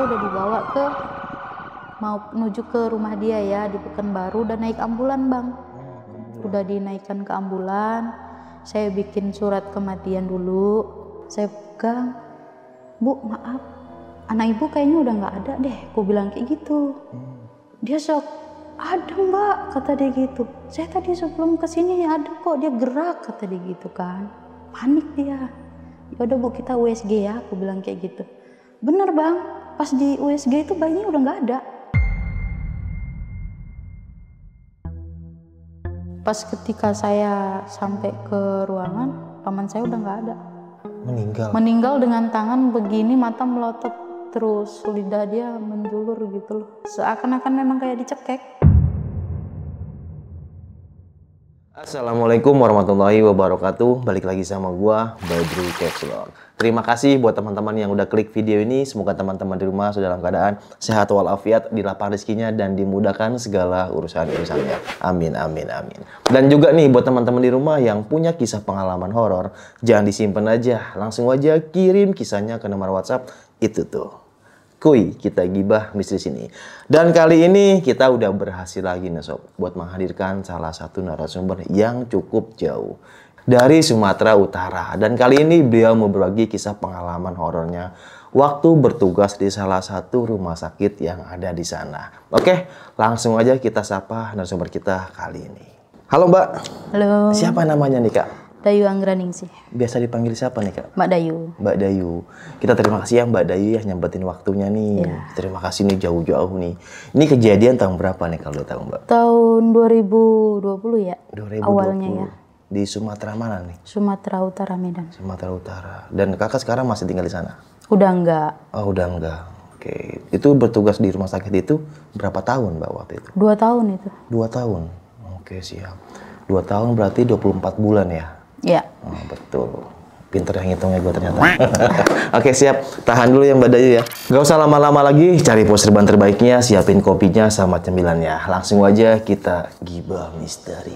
saya udah dibawa ke mau menuju ke rumah dia ya di Pekanbaru, dan naik ambulan bang. Udah dinaikkan ke ambulan, saya bikin surat kematian dulu, saya pegang, Bu maaf, anak ibu kayaknya udah nggak ada deh, aku bilang kayak gitu. Dia shock, ada mbak, kata dia gitu. Saya tadi sebelum kesini ada kok, dia gerak, kata dia gitu kan. Panik dia. Ya udah Bu, kita USG ya, aku bilang kayak gitu. Bener bang, pas di USG itu bayinya udah nggak ada. Pas ketika saya sampai ke ruangan, paman saya udah nggak ada. Meninggal dengan tangan begini, mata melotot terus, lidah dia menjulur gitu loh. Seakan-akan memang kayak dicekek. Assalamualaikum warahmatullahi wabarakatuh. Balik lagi sama gua, Badru Kepsilon. Terima kasih buat teman-teman yang udah klik video ini. Semoga teman-teman di rumah sudah dalam keadaan sehat walafiat, dilapang rezekinya dan dimudahkan segala urusan-urusannya. Amin, amin, amin. Dan juga nih buat teman-teman di rumah yang punya kisah pengalaman horor, jangan disimpan aja, langsung aja kirim kisahnya ke nomor WhatsApp itu tuh. Kuy, kita gibah mistis ini. Dan kali ini kita udah berhasil lagi nih sob, buat menghadirkan salah satu narasumber yang cukup jauh dari Sumatera Utara. Dan kali ini beliau mau berbagi kisah pengalaman horornya waktu bertugas di salah satu rumah sakit yang ada di sana. Oke, langsung aja kita sapa narasumber kita kali ini. Halo Mbak. Halo. Siapa namanya nih Kak? Dayu Anggraningsih. Biasa dipanggil siapa nih Kak? Mbak Dayu. Mbak Dayu. Kita terima kasih ya Mbak Dayu ya nyempetin waktunya nih. Ya. Terima kasih nih jauh-jauh nih. Ini kejadian tahun berapa nih kalau tahu Mbak? Tahun 2020 ya? 2020. Awalnya ya. Di Sumatera mana nih? Sumatera Utara, Medan. Sumatera Utara. Dan kakak sekarang masih tinggal di sana? Udah enggak. Oh udah enggak. Oke. Itu bertugas di rumah sakit itu berapa tahun Mbak waktu itu? 2 tahun itu. 2 tahun. Oke siap. 2 tahun berarti 24 bulan ya? Ya. Oh, betul. Pinter yang hitungnya gue ternyata. Oke siap. Tahan dulu ya Mbak Dayu ya. Gak usah lama-lama lagi. Cari posterban terbaiknya. Siapin kopinya sama cemilannya. Langsung aja kita gibah misteri.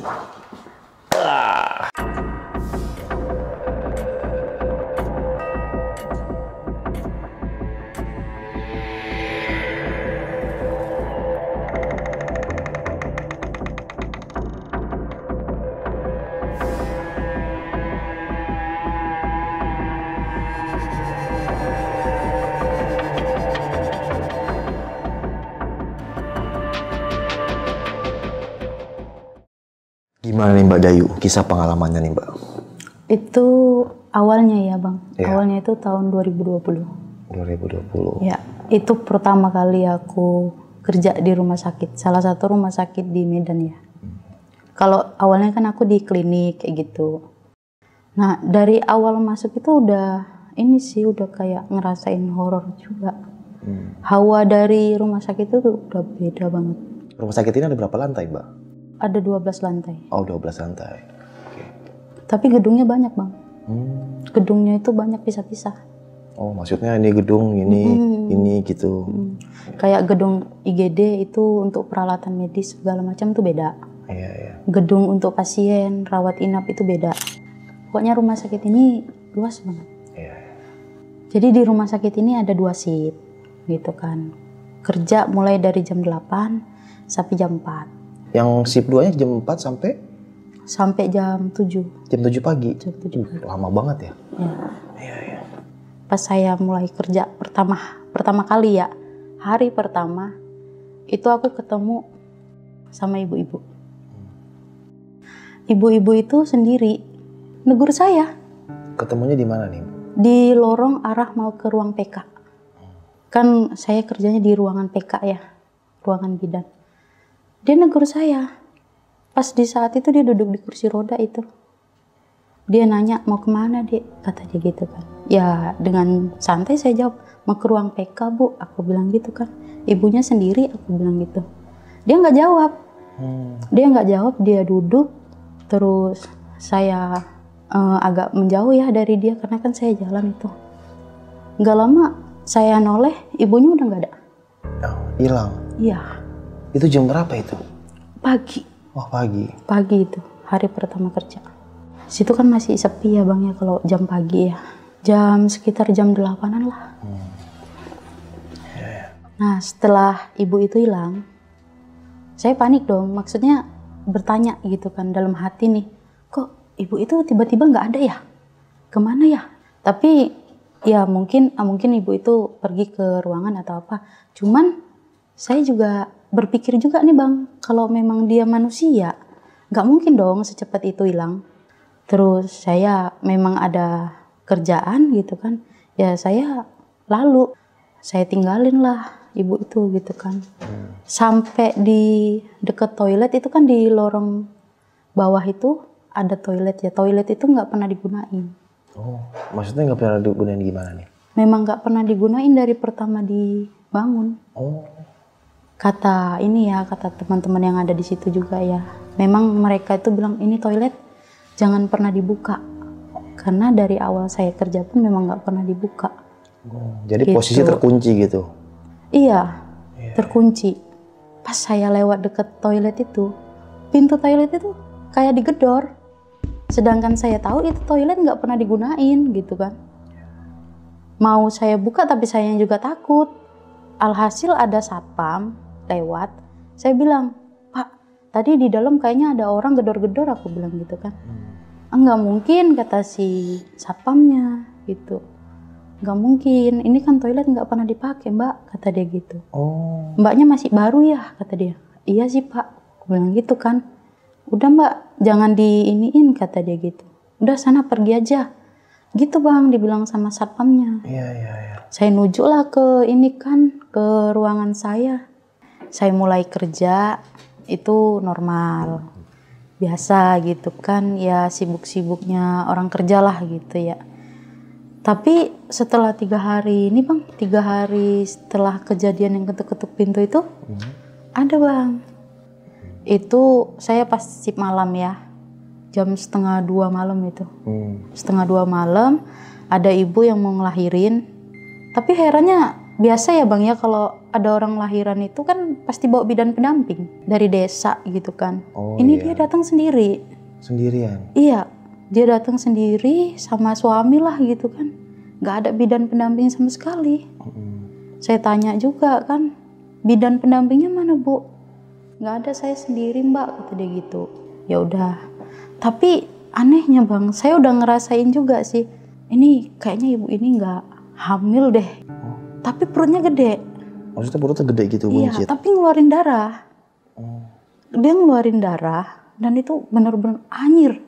Gimana nih Mbak Dayu, kisah pengalamannya nih Mbak? Itu awalnya ya Bang. Ya. Awalnya itu tahun 2020. 2020. Ya, itu pertama kali aku kerja di rumah sakit. Salah satu rumah sakit di Medan ya. Kalau awalnya kan aku di klinik kayak gitu. Nah, dari awal masuk itu udah ini sih udah kayak ngerasain horor juga. Hawa dari rumah sakit itu udah beda banget. Rumah sakit ini ada berapa lantai Mbak? Ada 12 lantai. Oh 12 lantai. Oke. Tapi gedungnya banyak Bang. Gedungnya itu banyak pisah-pisah. Oh maksudnya ini gedung ini gitu. Kayak gedung IGD itu untuk peralatan medis segala macam tuh beda. Iya iya. Gedung untuk pasien rawat inap itu beda. Pokoknya rumah sakit ini luas banget. Iya. Jadi di rumah sakit ini ada 2 shift gitu kan. Kerja mulai dari jam 8 sampai jam 4. Yang shift 2-nya jam 4 sampai jam 7. jam 7 pagi. Jam 7 pagi. Lama banget ya? Ya. Iya iya. Pas saya mulai kerja pertama kali ya, hari pertama itu aku ketemu sama ibu-ibu. Ibu-ibu itu sendiri negur saya. Ketemunya di mana nih? Di lorong arah mau ke ruang PK. Kan saya kerjanya di ruangan PK ya, ruangan bidan. Dia negur saya. Pas di saat itu dia duduk di kursi roda itu. Dia nanya, mau kemana Dek? Kata dia gitu kan. Ya dengan santai saya jawab, mau ke ruang PK Bu. Aku bilang gitu kan. Ibunya sendiri, aku bilang gitu. Dia nggak jawab. Dia duduk. Terus saya agak menjauh ya dari dia karena kan saya jalan itu. Nggak lama saya noleh, ibunya udah nggak ada. Oh, hilang. Iya. Itu jam berapa itu? Pagi. Wah pagi. Pagi itu, hari pertama kerja. Situ kan masih sepi ya Bang ya kalau jam pagi ya. Sekitar jam 8-an lah. Nah setelah ibu itu hilang, saya panik dong. Maksudnya bertanya gitu kan dalam hati nih, kok ibu itu tiba-tiba nggak ada ya? Kemana ya? Tapi ya mungkin ibu itu pergi ke ruangan atau apa. Cuman saya juga berpikir juga nih Bang, kalau memang dia manusia, nggak mungkin dong secepat itu hilang. Terus saya memang ada kerjaan gitu kan, ya saya tinggalin lah ibu itu gitu kan. Sampai di deket toilet itu kan, di lorong bawah itu ada toilet ya. Toilet itu nggak pernah digunain. Oh, maksudnya nggak pernah digunain gimana nih? Memang nggak pernah digunain dari pertama dibangun. Oh. Kata teman-teman yang ada di situ juga ya. Memang mereka itu bilang ini toilet jangan pernah dibuka. Karena dari awal saya kerja pun memang nggak pernah dibuka. Oh, jadi gitu. posisi terkunci gitu? Iya, terkunci. Pas saya lewat deket toilet itu, pintu toilet itu kayak digedor. Sedangkan saya tahu itu toilet nggak pernah digunain gitu kan. Mau saya buka tapi saya juga takut. Alhasil ada satpam lewat. Saya bilang, Pak, tadi di dalam kayaknya ada orang gedor-gedor, aku bilang gitu kan. Enggak mungkin, kata si satpamnya gitu. Enggak mungkin, ini kan toilet nggak pernah dipakai Mbak, kata dia gitu. Oh. Mbaknya masih baru ya, kata dia. Iya sih Pak, aku bilang gitu kan. Udah Mbak, jangan diiniin, kata dia gitu. Udah sana pergi aja. Gitu Bang, dibilang sama satpamnya. Iya. Saya nuju lah ke ruangan saya. Saya mulai kerja, itu normal. Biasa gitu kan, ya sibuk-sibuknya orang kerja lah gitu ya. Tapi setelah 3 hari ini Bang, 3 hari setelah kejadian yang ketuk-ketuk pintu itu, ada Bang. Itu saya pas shift malam ya, jam 1:30 malam itu. 1:30 malam, ada ibu yang mau ngelahirin. Tapi herannya, biasa ya Bang ya, kalau ada orang lahiran itu kan pasti bawa bidan pendamping dari desa gitu kan. Oh, ini iya. dia datang sendiri. Sendirian? Iya, dia datang sendiri sama suami lah gitu kan. Gak ada bidan pendamping sama sekali. Saya tanya juga kan, bidan pendampingnya mana Bu? Gak ada, saya sendiri Mbak, kata dia gitu. Ya udah. Tapi anehnya Bang, saya udah ngerasain juga sih. Ini kayaknya ibu ini gak hamil deh. Tapi perutnya gede. Maksudnya perutnya gede gitu, buncit? Iya, tapi ngeluarin darah. Dia ngeluarin darah dan itu bener-bener anyir.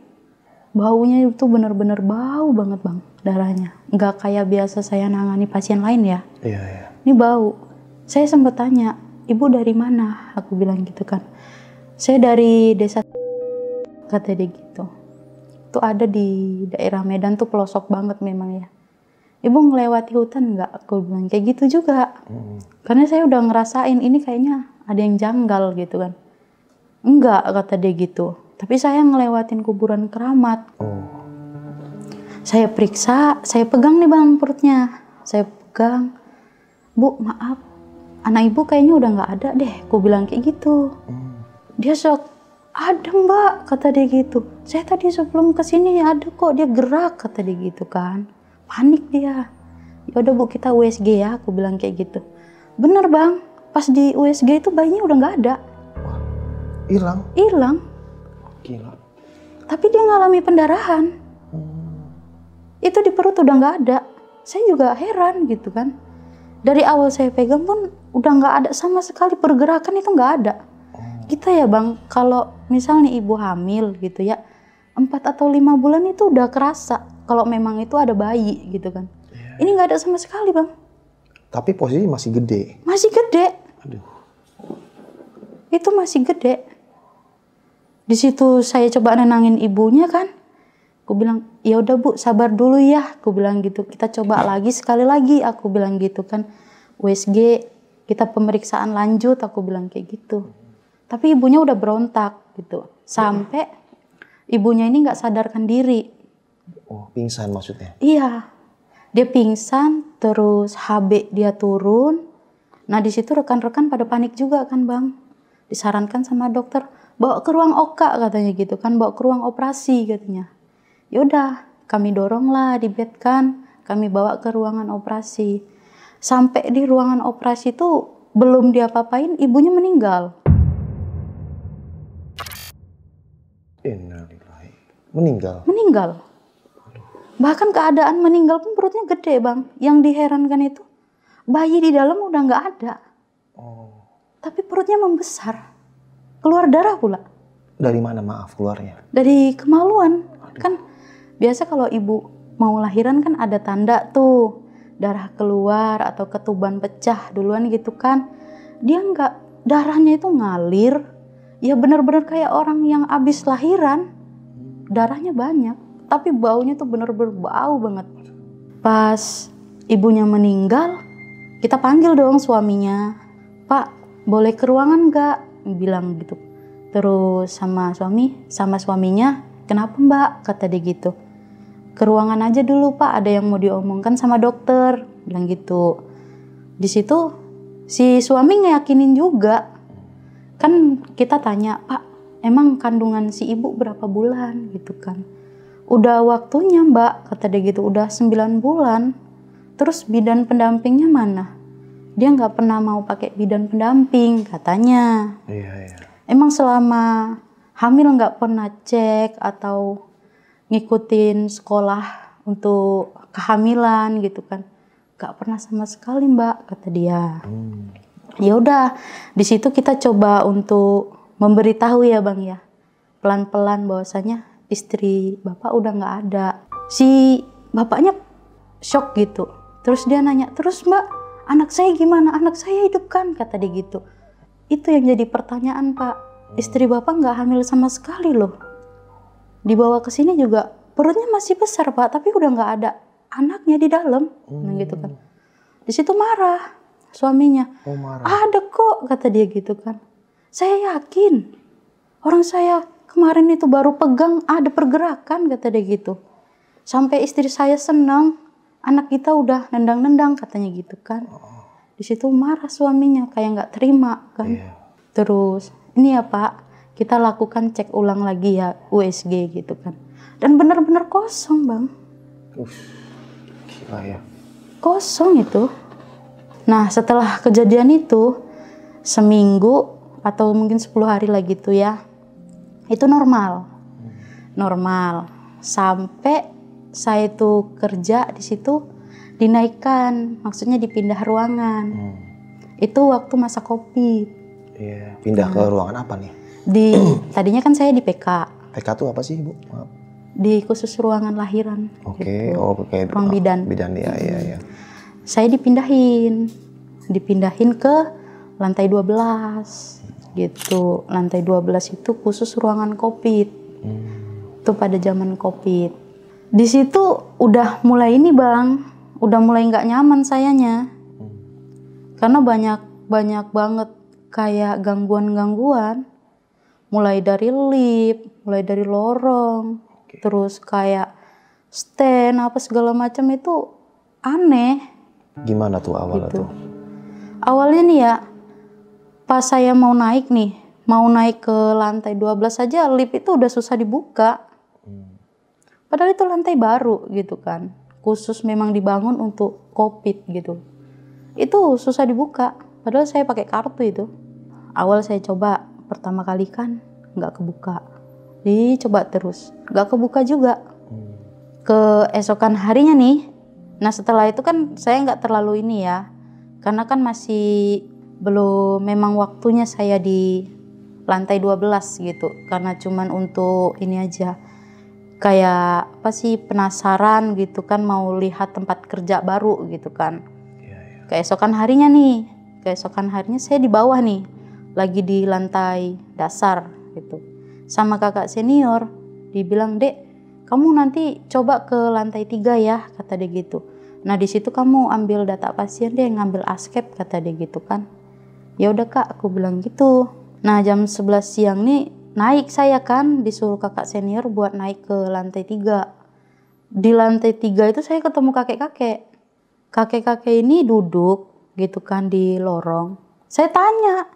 Baunya itu bener-bener bau banget Bang, darahnya. Nggak kayak biasa saya nangani pasien lain ya. Iya. Ini bau. Saya sempat tanya, ibu dari mana? Aku bilang gitu kan. Saya dari desa, kata dia gitu. Itu ada di daerah Medan tuh, pelosok banget memang ya. Ibu ngelewati hutan nggak? Aku bilang kayak gitu juga. Karena saya udah ngerasain ini kayaknya ada yang janggal gitu kan. Enggak, kata dia gitu. Tapi saya ngelewatin kuburan keramat. Saya periksa, saya pegang nih Bang perutnya. Saya pegang. Bu, maaf. Anak ibu kayaknya udah nggak ada deh. Aku bilang kayak gitu. Dia shock. Ada Mbak, kata dia gitu. Saya tadi sebelum kesini ada kok, dia gerak, kata dia gitu kan. Panik dia. Ya udah Bu, kita USG ya, aku bilang kayak gitu. Bener Bang, pas di USG itu bayinya udah nggak ada. Hilang? Hilang. Gila. Tapi dia ngalami pendarahan. Itu di perut udah nggak ada. Saya juga heran gitu kan. Dari awal saya pegang pun udah nggak ada sama sekali, pergerakan itu nggak ada. Kita ya Bang, kalau misalnya ibu hamil gitu ya, 4 atau 5 bulan itu udah kerasa kalau memang itu ada bayi gitu kan. Ini nggak ada sama sekali Bang. Tapi posisi masih gede? Masih gede. Aduh. Itu masih gede. Di situ saya coba nenangin ibunya kan. Aku bilang, ya udah Bu, sabar dulu ya. Aku bilang gitu. Kita coba lagi sekali lagi. Aku bilang gitu kan. USG, kita pemeriksaan lanjut. Aku bilang kayak gitu. Tapi ibunya udah berontak gitu. Sampai ibunya ini nggak sadarkan diri. Oh, pingsan maksudnya? Iya. Dia pingsan, terus HB dia turun. Nah di situ rekan-rekan pada panik juga kan Bang. Disarankan sama dokter, bawa ke ruang OKA katanya gitu kan, bawa ke ruang operasi katanya. Yaudah, kami dorong lah di bed kan, kami bawa ke ruangan operasi. Sampai di ruangan operasi tuh belum diapa-apain ibunya meninggal. Innalillahi. Meninggal? Meninggal. Bahkan keadaan meninggal pun perutnya gede, Bang. Yang diherankan itu bayi di dalam udah nggak ada. Tapi perutnya membesar. Keluar darah pula. Dari mana maaf keluarnya? Dari kemaluan. Kan biasa kalau ibu mau lahiran kan ada tanda tuh. Darah keluar atau ketuban pecah duluan gitu kan. Dia nggak, darahnya itu ngalir. Ya benar-benar kayak orang yang abis lahiran. Darahnya banyak. Tapi baunya tuh bener-bener bau banget. Pas ibunya meninggal, kita panggil dong suaminya. Pak, boleh ke ruangan nggak? Bilang gitu. Terus sama suaminya, kenapa Mbak? Kata dia gitu. Ke ruangan aja dulu Pak, ada yang mau diomongkan sama dokter. Bilang gitu. Di situ si suami ngeyakinin juga. Kan kita tanya, Pak, emang kandungan si ibu berapa bulan? Gitu kan. Udah waktunya Mbak, kata dia gitu, udah 9 bulan. Terus bidan pendampingnya mana? Dia nggak pernah mau pakai bidan pendamping, katanya. Iya. Emang selama hamil nggak pernah cek atau ngikutin sekolah untuk kehamilan gitu kan? Nggak pernah sama sekali Mbak, kata dia. Ya udah, di situ kita coba untuk memberitahu ya Bang ya, pelan-pelan bahwasanya istri bapak udah nggak ada. Si bapaknya shock gitu. Terus dia nanya, terus Mbak, anak saya gimana? Anak saya hidup kan? Kata dia gitu. Itu yang jadi pertanyaan Pak. Istri bapak nggak hamil sama sekali loh. Dibawa ke sini juga perutnya masih besar Pak, tapi udah nggak ada anaknya di dalam. Nah gitu kan. Di situ marah suaminya. Marah. Ada kok, kata dia gitu kan. Saya yakin. Orang saya kemarin itu baru pegang ada pergerakan, kata dia gitu. Sampai istri saya senang, anak kita udah nendang-nendang, katanya gitu kan. Di situ marah suaminya, kayak nggak terima kan. Terus, ini ya Pak, kita lakukan cek ulang lagi ya, USG gitu kan. Dan benar-benar kosong Bang. Gila ya. Kosong itu. Nah setelah kejadian itu, seminggu atau mungkin 10 hari lagi tuh ya, itu normal sampai saya itu kerja di situ dinaikkan, maksudnya dipindah ruangan. Itu waktu masa COVID. Iya, pindah ke ruangan apa nih? Tadinya kan saya di PK. PK itu apa sih Bu? Maaf. Di khusus ruangan lahiran. Oke, gitu. kayak ruang bidan. Bidan ya. Saya dipindahin ke lantai 12 gitu. Lantai 12 itu khusus ruangan COVID. Itu pada zaman COVID. Di situ udah mulai ini Bang, udah mulai nggak nyaman sayanya. Karena banyak banget kayak gangguan-gangguan. Mulai dari lift, mulai dari lorong, terus kayak stand apa segala macam itu aneh. Gimana tuh awalnya gitu. tuh? Awalnya nih ya, pas saya mau naik ke lantai 12 saja lift itu udah susah dibuka. Padahal itu lantai baru gitu kan. Khusus memang dibangun untuk COVID gitu. Itu susah dibuka. Padahal saya pakai kartu itu. Awal saya coba, pertama kali kan nggak kebuka. Coba terus, nggak kebuka juga. Keesokan harinya nih, nah setelah itu kan saya nggak terlalu ini ya. Karena kan masih belum memang waktunya saya di lantai 12 gitu. Karena cuman untuk ini aja. Kayak apa sih, penasaran gitu kan, mau lihat tempat kerja baru gitu kan. Keesokan harinya saya di bawah nih. Lagi di lantai dasar gitu. Sama kakak senior, dibilang, "Dek, kamu nanti coba ke lantai 3 ya," kata dia gitu. Nah di situ kamu ambil data pasien deh, ngambil askep, kata dia gitu kan. Ya udah Kak, aku bilang gitu. Nah jam 11 siang nih naik saya kan, disuruh kakak senior buat naik ke lantai 3. Di lantai 3 itu saya ketemu kakek-kakek. Kakek-kakek ini duduk gitu kan di lorong. Saya tanya,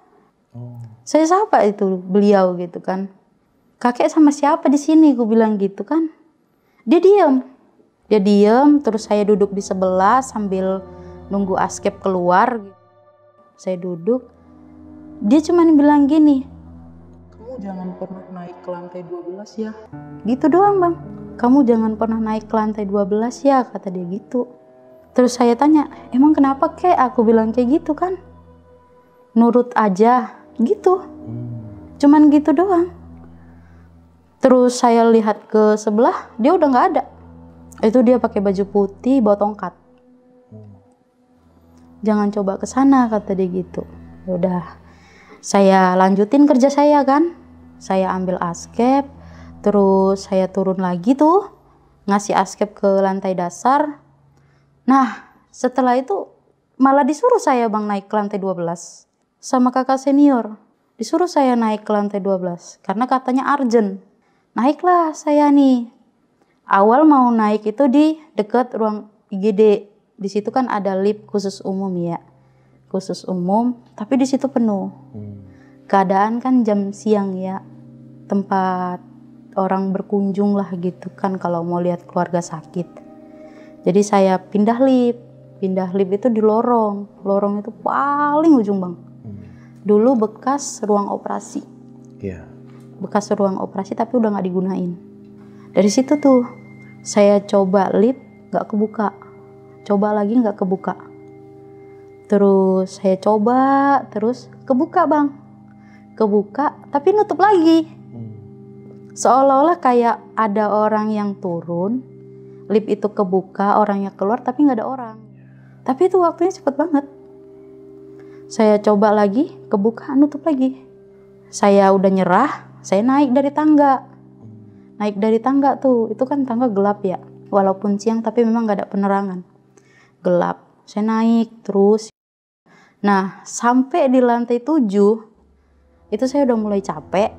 saya sapa itu beliau gitu kan. Kakek sama siapa di sini? Gue bilang gitu kan. Dia diam, terus saya duduk di sebelah sambil nunggu askep keluar. Saya duduk, dia cuman bilang gini, kamu jangan pernah naik ke lantai 12 ya. Gitu doang bang, kamu jangan pernah naik ke lantai 12 ya, kata dia gitu. Terus saya tanya, emang kenapa kek? Aku bilang kayak gitu kan. Nurut aja, gitu. Cuman gitu doang. Terus saya lihat ke sebelah, dia udah nggak ada. Itu dia pakai baju putih, bawa tongkat. Jangan coba ke sana, kata dia gitu. Udah, saya lanjutin kerja saya kan. Saya ambil askep, terus saya turun lagi tuh, ngasih askep ke lantai dasar. Nah, setelah itu malah disuruh saya bang naik ke lantai 12 sama kakak senior. Disuruh saya naik ke lantai 12 karena katanya urgent. Naiklah saya nih. Awal mau naik itu di dekat ruang IGD. Di situ kan ada lift khusus umum ya. Khusus umum, tapi di situ penuh. Keadaan kan jam siang ya. Tempat orang berkunjung lah gitu kan kalau mau lihat keluarga sakit. Jadi saya pindah lift. Pindah lift itu di lorong. Lorong itu paling ujung bang. Dulu bekas ruang operasi. Iya. Bekas ruang operasi tapi udah nggak digunain. Dari situ tuh saya coba lift nggak kebuka, coba lagi nggak kebuka. Terus saya coba terus kebuka bang, kebuka tapi nutup lagi. Seolah-olah kayak ada orang yang turun, lift itu kebuka, orangnya keluar tapi nggak ada orang. Tapi itu waktunya cepet banget. Saya coba lagi, kebuka, nutup lagi. Saya udah nyerah, saya naik dari tangga. Naik dari tangga tuh, itu kan tangga gelap ya. Walaupun siang tapi memang gak ada penerangan. Gelap. Saya naik terus. Nah, sampai di lantai 7, itu saya udah mulai capek.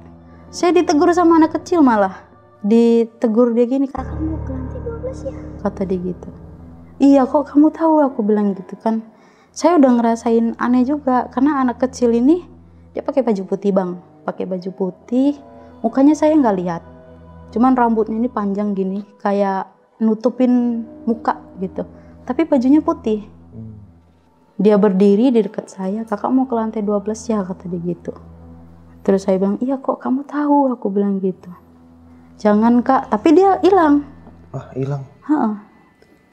Saya ditegur sama anak kecil malah. Ditegur dia gini, kakak mau ke lantai 12 ya? Kata dia gitu. Iya kok kamu tahu, aku bilang gitu kan. Saya udah ngerasain aneh juga, karena anak kecil ini, dia pakai baju putih bang. Pakai baju putih, mukanya saya nggak lihat. Cuman rambutnya ini panjang gini, kayak nutupin muka gitu. Tapi bajunya putih. Dia berdiri di dekat saya, kakak mau ke lantai 12 ya, kata dia gitu. Terus saya bilang, iya kok kamu tahu, aku bilang gitu. Jangan kak, tapi dia hilang. Ah, hilang?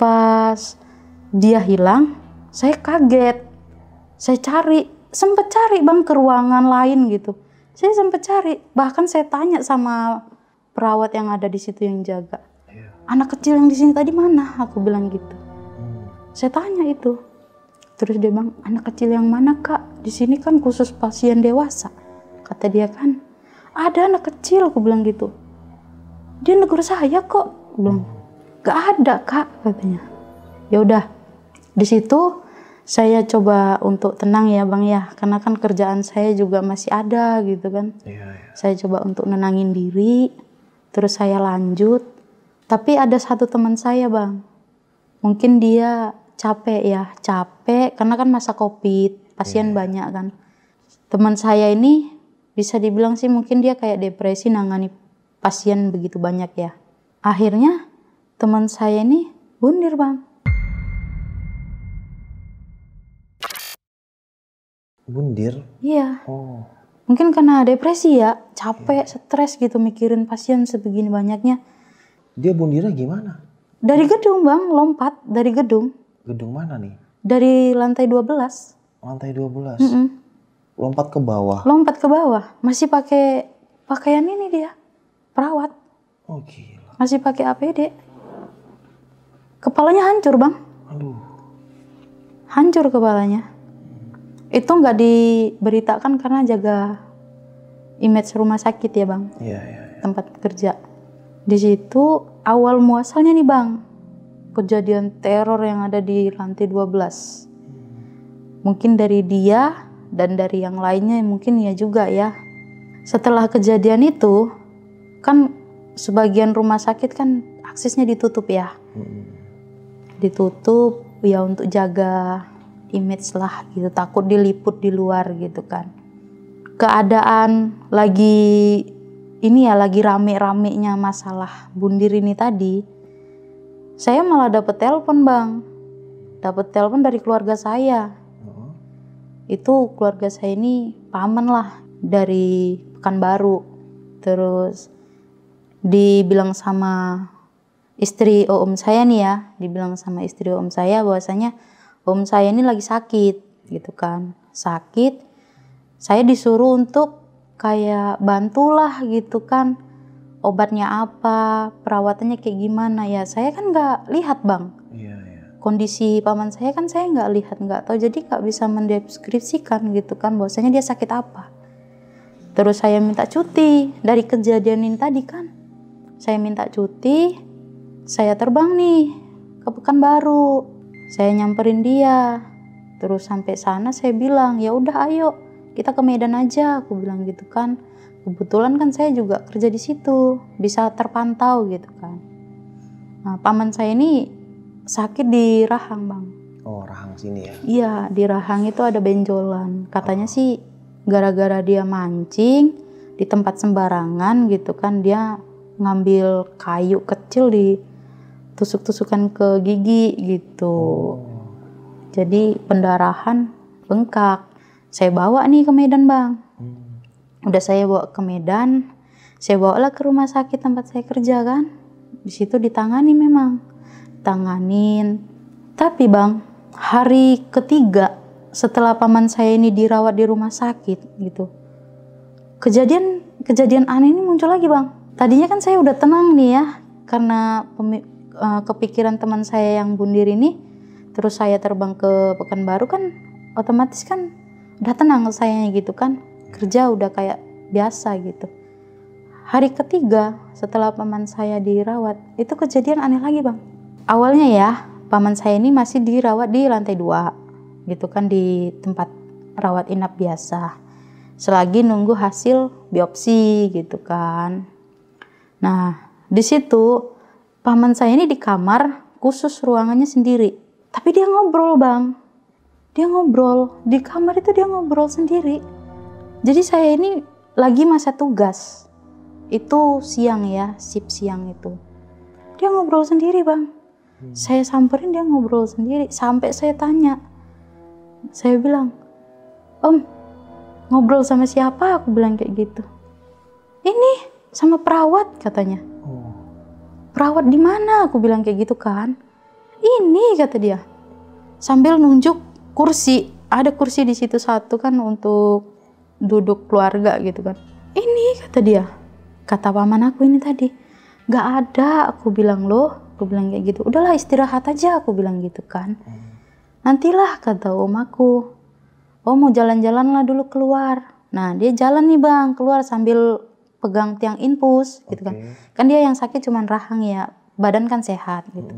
Pas dia hilang, saya kaget. Saya sempet cari bang ke ruangan lain gitu. Saya sempet cari, bahkan saya tanya sama perawat yang ada di situ yang jaga. Anak kecil yang di sini tadi mana? Aku bilang gitu. Saya tanya itu. Terus dia bilang, anak kecil yang mana kak? Di sini kan khusus pasien dewasa. Kata dia kan, ada anak kecil, aku bilang gitu. Dia negur saya kok. Belum, gak ada kak, katanya. Ya udah, di situ saya coba untuk tenang ya bang ya, karena kan kerjaan saya juga masih ada gitu kan. Saya coba untuk nenangin diri, terus saya lanjut. Tapi ada satu teman saya bang, mungkin dia capek ya, capek karena kan masa COVID, pasien banyak kan. Teman saya ini bisa dibilang sih mungkin dia kayak depresi nangani pasien begitu banyak ya. Akhirnya teman saya ini bundir bang. Bundir? Iya. Oh. Mungkin karena depresi ya, capek, stres gitu mikirin pasien sebegini banyaknya. Dia bundirnya gimana? Dari gedung bang, lompat dari gedung. Gedung mana nih? Dari lantai 12. Lantai 12? Lompat ke bawah? Lompat ke bawah, masih pakai pakaian ini dia, perawat. Oh gila. Masih pakai APD. Kepalanya hancur bang. Aduh. Hancur kepalanya. Itu nggak diberitakan karena jaga image rumah sakit ya bang. Iya. Tempat kerja. Di situ awal muasalnya nih bang, kejadian teror yang ada di lantai 12. Mungkin dari dia dan dari yang lainnya mungkin ya juga ya. Setelah kejadian itu, kan sebagian rumah sakit kan aksesnya ditutup ya. Ditutup ya untuk jaga image lah gitu, takut diliput di luar gitu kan. Keadaan lagi ini ya, lagi rame-ramenya masalah bundir ini tadi, saya malah dapet telepon bang, dapet telepon dari keluarga saya. Itu keluarga saya ini paman lah dari Pekanbaru. Terus dibilang sama istri om saya nih ya, dibilang sama istri om saya bahwasanya om saya ini lagi sakit gitu kan. Sakit, saya disuruh untuk kayak bantulah gitu kan. Obatnya apa, perawatannya kayak gimana ya. Saya kan nggak lihat bang. Kondisi paman saya kan saya nggak lihat, nggak tahu, jadi nggak bisa mendeskripsikan gitu kan bahwasanya dia sakit apa. Terus saya minta cuti dari kejadian ini tadi kan. Saya minta cuti, saya terbang nih ke Pekanbaru. Saya nyamperin dia. Terus sampai sana saya bilang, ya udah ayo kita ke Medan aja, aku bilang gitu kan. Kebetulan kan saya juga kerja di situ, bisa terpantau gitu kan. Nah, paman saya ini sakit di rahang bang. Oh, rahang sini ya? Iya, di rahang itu ada benjolan. Katanya sih gara-gara dia mancing di tempat sembarangan gitu kan, dia ngambil kayu kecil ditusuk-tusukan ke gigi gitu. Jadi pendarahan bengkak. Saya bawa nih ke Medan bang. Udah saya bawa ke Medan, saya bawalah ke rumah sakit tempat saya kerja kan. Di situ ditangani memang. Tanganin. Tapi bang, hari ketiga setelah paman saya ini dirawat di rumah sakit gitu, kejadian aneh ini muncul lagi bang. Tadinya kan saya udah tenang nih ya, karena kepikiran teman saya yang bundir ini. Terus saya terbang ke Pekanbaru kan, otomatis kan udah tenang saya gitu kan, kerja udah kayak biasa gitu. Hari ketiga setelah paman saya dirawat, itu kejadian aneh lagi bang. Awalnya ya, paman saya ini masih dirawat di lantai 2 gitu kan, di tempat rawat inap biasa. Selagi nunggu hasil biopsi gitu kan. Nah, di situ paman saya ini di kamar khusus ruangannya sendiri. Tapi dia ngobrol bang. Dia ngobrol. Di kamar itu dia ngobrol sendiri. Jadi saya ini lagi masa tugas. Itu siang ya, shift siang itu. Dia ngobrol sendiri bang. Saya samperin dia ngobrol sendiri. Sampai saya tanya. Saya bilang, Om, ngobrol sama siapa? Aku bilang kayak gitu. Ini sama perawat katanya. Perawat di mana? Aku bilang kayak gitu kan. Ini kata dia. Sambil nunjuk kursi. Ada kursi di situ satu kan untuk duduk keluarga gitu kan. Ini kata dia. Kata paman aku ini tadi. Gak ada, aku bilang loh. Aku bilang kayak gitu. Udahlah istirahat aja, aku bilang gitu kan. Nantilah kata om aku. Oh mau jalan-jalan lah dulu keluar. Nah dia jalan nih bang, keluar sambil pegang tiang infus gitu kan. Kan dia yang sakit cuman rahang ya, badan kan sehat gitu.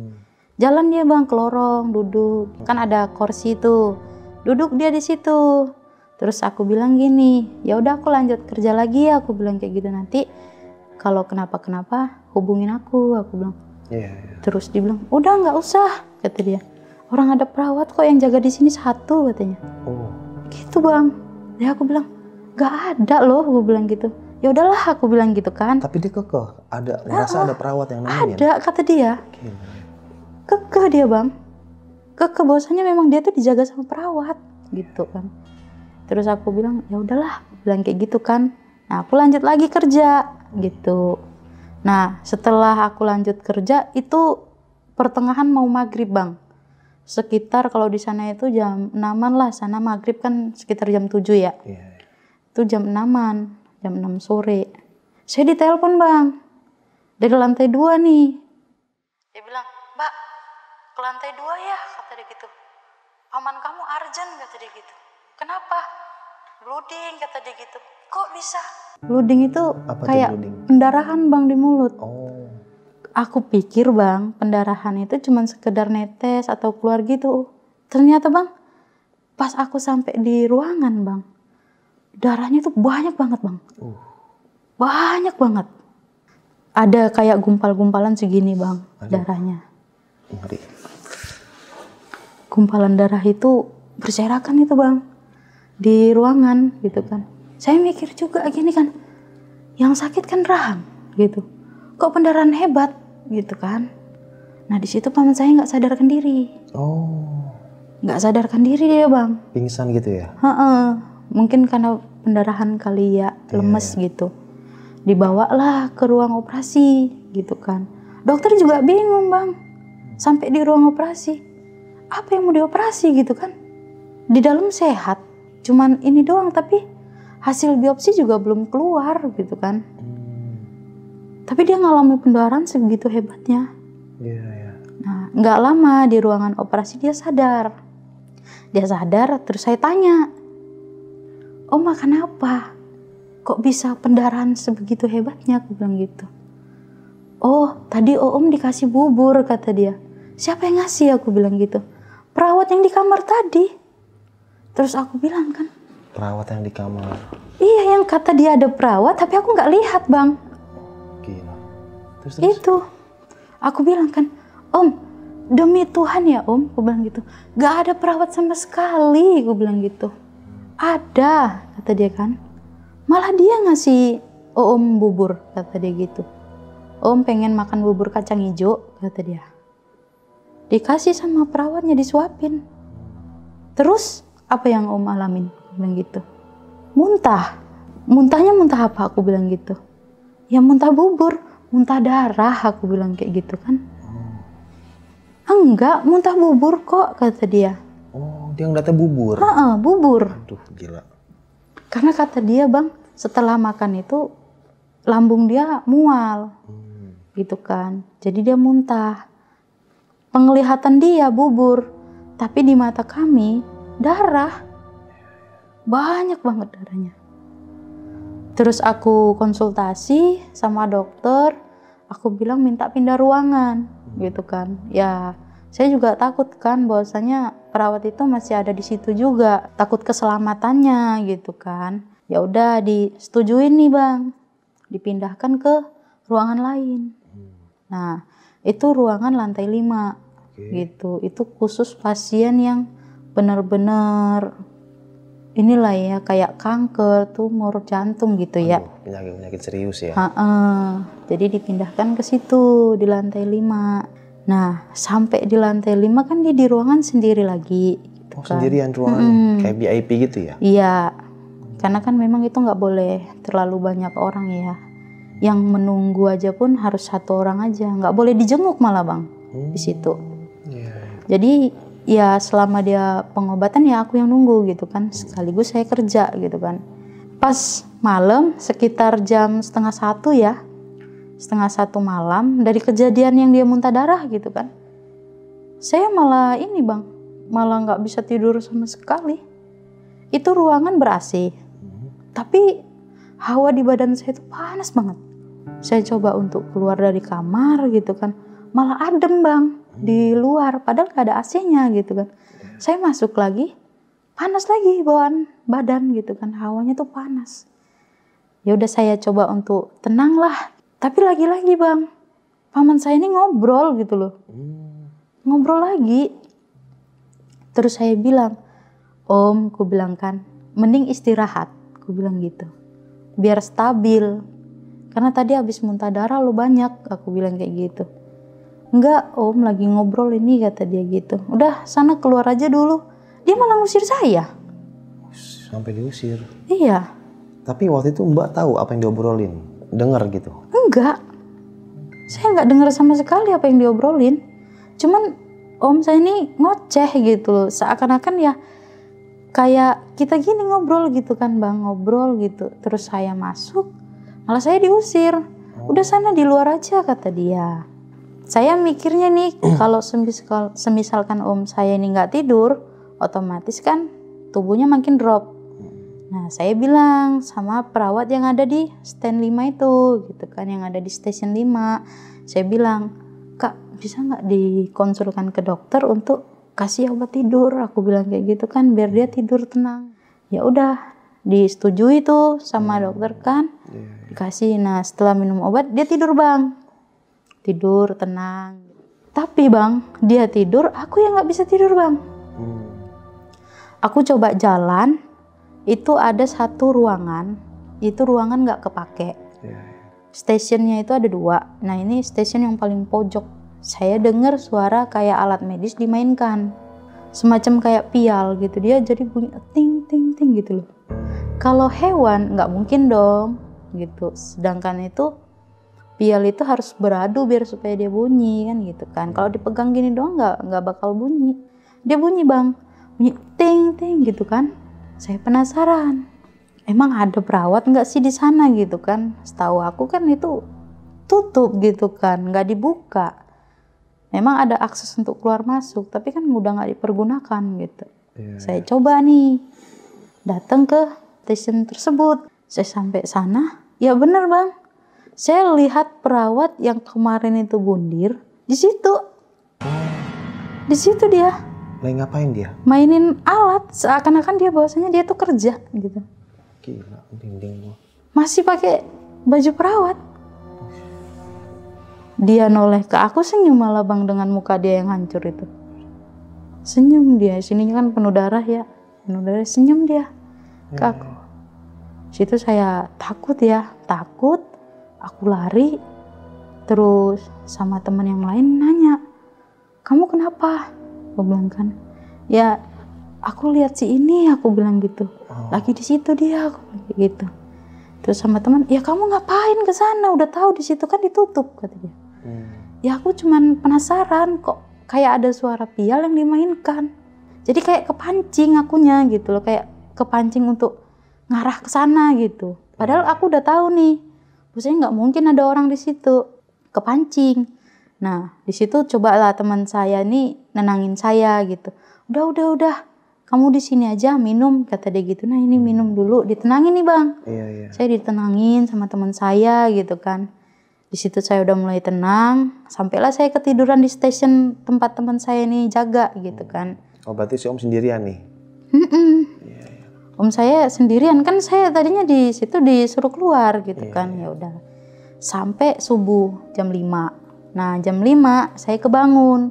Jalan dia bang ke lorong, duduk. Kan ada kursi tuh. Duduk dia di situ. Terus aku bilang gini, ya udah aku lanjut kerja lagi ya, aku bilang kayak gitu. Nanti kalau kenapa-kenapa hubungin aku bilang. Terus dia bilang, udah nggak usah, kata dia. Orang ada perawat kok yang jaga di sini satu, katanya. Gitu bang. Ya aku bilang, nggak ada loh, aku bilang gitu. Ya udahlah, aku bilang gitu kan. Tapi dia kekeh, merasa ada perawat yang nemenin. Ada, kata dia. Kekeh dia bang. Kekeh bahwasanya memang dia tuh dijaga sama perawat, gitu kan. Terus aku bilang, ya udahlah, bilang kayak gitu kan. Nah aku lanjut lagi kerja, gitu. Nah setelah aku lanjut kerja itu pertengahan mau maghrib bang. Sekitar kalau di sana itu jam 6-an lah, sana maghrib kan sekitar jam 7 ya. Itu jam 6-an, jam 6 sore. Saya ditelepon bang, dari lantai 2 nih. Dia bilang, Mbak, ke lantai 2 ya, kata dia gitu. Paman kamu urgent, kata dia gitu. Kenapa? Bleeding, kata dia gitu. Kok bisa? Bleeding itu apa kayak pendarahan bang di mulut. Aku pikir bang, pendarahan itu cuma sekedar netes atau keluar gitu. Ternyata bang, pas aku sampai di ruangan bang, darahnya tuh banyak banget bang. Banyak banget. Ada kayak gumpal-gumpalan segini bang, darahnya. Gumpalan darah itu berserakan itu bang, di ruangan gitu kan. Saya mikir juga gini kan, yang sakit kan rahang gitu. Kok pendarahan hebat gitu kan. Nah di situ paman saya nggak sadarkan diri. nggak sadarkan diri dia bang. Pingsan gitu ya? Heeh. Mungkin karena pendarahan kali ya, lemes gitu. Dibawalah ke ruang operasi gitu kan. Dokter juga bingung bang. Sampai di ruang operasi, apa yang mau dioperasi gitu kan? Di dalam sehat, cuman ini doang, tapi hasil biopsi juga belum keluar gitu kan. Tapi dia ngalami pendarahan sebegitu hebatnya. Nah, nggak lama di ruangan operasi dia sadar. Terus saya tanya, Oma kenapa? Kok bisa pendarahan sebegitu hebatnya? Aku bilang gitu. Oh, tadi Om dikasih bubur, kata dia. Siapa yang ngasih? Aku bilang gitu. Perawat yang di kamar tadi. Terus aku bilang kan. Perawat yang di kamar? Iya, yang kata dia ada perawat, tapi aku nggak lihat bang. Gila. Terus? Itu. Aku bilang kan, Om, demi Tuhan ya Om, aku bilang gitu. Gak ada perawat sama sekali, aku bilang gitu. Ada, kata dia kan. Malah dia ngasih Om bubur, kata dia gitu. Om pengen makan bubur kacang hijau, kata dia. Dikasih sama perawatnya, disuapin. Terus apa yang Om alamin? Aku bilang gitu. Muntah. Muntahnya muntah apa? Aku bilang gitu. Ya muntah bubur, muntah darah, aku bilang kayak gitu kan. Enggak, muntah bubur kok, kata dia. Oh, dia ngeliatnya bubur? Bubur. Aduh, gila. Karena kata dia bang, setelah makan itu lambung dia mual. Gitu kan. Jadi dia muntah. Penglihatan dia bubur. Tapi di mata kami, darah. Banyak banget darahnya. Terus aku konsultasi sama dokter. Aku bilang minta pindah ruangan. Gitu kan. Ya, saya juga takut kan bahwasanya perawat itu masih ada di situ juga, takut keselamatannya gitu kan. Ya udah disetujuin nih bang, dipindahkan ke ruangan lain. Nah itu ruangan lantai 5 gitu. Itu khusus pasien yang benar-benar inilah ya, kayak kanker, tumor, jantung gitu ya. Penyakit serius ya. Jadi dipindahkan ke situ di lantai 5. Nah, sampai di lantai 5 kan dia di ruangan sendiri lagi. Gitu kan. Sendirian ruangannya? Kayak VIP gitu ya? Iya, karena kan memang itu nggak boleh terlalu banyak orang ya. Yang menunggu aja pun harus 1 orang aja, nggak boleh dijenguk malah bang di situ. Jadi ya selama dia pengobatan ya aku yang nunggu gitu kan, sekaligus saya kerja gitu kan. Pas malam sekitar jam 12:30 ya. 12:30 malam dari kejadian yang dia muntah darah gitu kan, saya malah ini bang, malah nggak bisa tidur sama sekali. Itu ruangan ber-AC, tapi hawa di badan saya itu panas banget. Saya coba untuk keluar dari kamar gitu kan, malah adem bang di luar, padahal nggak ada AC-nya gitu kan. Saya masuk lagi, panas lagi bawaan badan gitu kan, hawanya tuh panas. Ya udah saya coba untuk tenang lah. Tapi lagi-lagi bang, paman saya ini ngobrol gitu loh. Ngobrol lagi. Terus saya bilang, Om, ku bilang kan, mending istirahat. Ku bilang gitu. Biar stabil. Karena tadi habis muntah darah lo banyak. Aku bilang kayak gitu. Enggak Om, lagi ngobrol ini, kata dia gitu. Udah sana keluar aja dulu. Dia malah ngusir saya. Sampai diusir? Iya. Tapi waktu itu Mbak tahu apa yang diobrolin? Dengar gitu? Enggak, saya nggak dengar sama sekali apa yang diobrolin. Cuman Om saya ini ngoceh gitu loh, seakan-akan ya kayak kita gini ngobrol gitu kan bang, ngobrol gitu. Terus saya masuk, malah saya diusir. Udah sana di luar aja, kata dia. Saya mikirnya nih, kalau semisalkan Om saya ini nggak tidur, otomatis kan tubuhnya makin drop. Nah, saya bilang sama perawat yang ada di stand 5 itu, gitu kan, yang ada di station 5. Saya bilang, Kak, bisa nggak dikonsulkan ke dokter untuk kasih obat tidur? Aku bilang kayak gitu kan, biar dia tidur tenang. Ya udah, disetujui tuh sama dokter kan, dikasih. Nah, setelah minum obat, dia tidur bang. Tidur tenang. Tapi bang, dia tidur, aku yang nggak bisa tidur bang. Aku coba jalan. Itu ada 1 ruangan, itu ruangan nggak kepake. Stationnya itu ada 2. Nah ini station yang paling pojok. Saya dengar suara kayak alat medis dimainkan. semacam kayak pial gitu, dia jadi bunyi ting ting ting gitu loh. Kalau hewan nggak mungkin dong gitu, sedangkan itu pial itu harus beradu biar supaya dia bunyi kan gitu kan. Kalau dipegang gini doang nggak bakal bunyi. Dia bunyi bang, bunyi ting ting gitu kan. Saya penasaran, emang ada perawat nggak sih di sana gitu kan? Setahu aku kan itu tutup gitu kan, nggak dibuka. Memang ada akses untuk keluar masuk, tapi kan udah nggak dipergunakan gitu. Saya coba nih, datang ke stasiun tersebut. Saya sampai sana, ya bener bang. Saya lihat perawat yang kemarin itu bundir di situ. Di situ dia. Lagi ngapain dia? Mainin alat, seakan-akan dia bahwasanya dia tuh kerja gitu. Gila, dinding gua. Masih pakai baju perawat. Dia noleh ke aku, senyum malah bang dengan muka dia yang hancur itu. Senyum dia, sininya kan penuh darah ya. Penuh darah, senyum dia ke aku. Situ saya takut ya, takut. Aku lari, terus sama teman yang lain nanya, kamu kenapa? Aku bilang kan, ya aku lihat si ini, aku bilang gitu. Lagi di situ dia, aku bilang gitu. Terus sama teman, ya kamu ngapain ke sana? Udah tahu di situ kan ditutup, kata dia. Ya aku cuman penasaran kok kayak ada suara pial yang dimainkan. Jadi kayak kepancing akunya gitu loh, kayak kepancing untuk ngarah ke sana gitu. Padahal aku udah tahu nih, maksudnya nggak mungkin ada orang di situ, kepancing. Nah di situ cobalah teman saya nih nenangin saya gitu. Udah, kamu di sini aja minum, kata dia gitu. Nah ini minum dulu, ditenangin nih bang. Iya. Saya ditenangin sama teman saya gitu kan. Di situ saya udah mulai tenang, sampailah saya ketiduran di stasiun tempat teman saya nih jaga gitu kan. Oh berarti si Om sendirian nih? Om saya sendirian kan, saya tadinya di situ disuruh keluar gitu kan. Ya udah. Sampai subuh jam 5. Nah, jam 5 saya kebangun.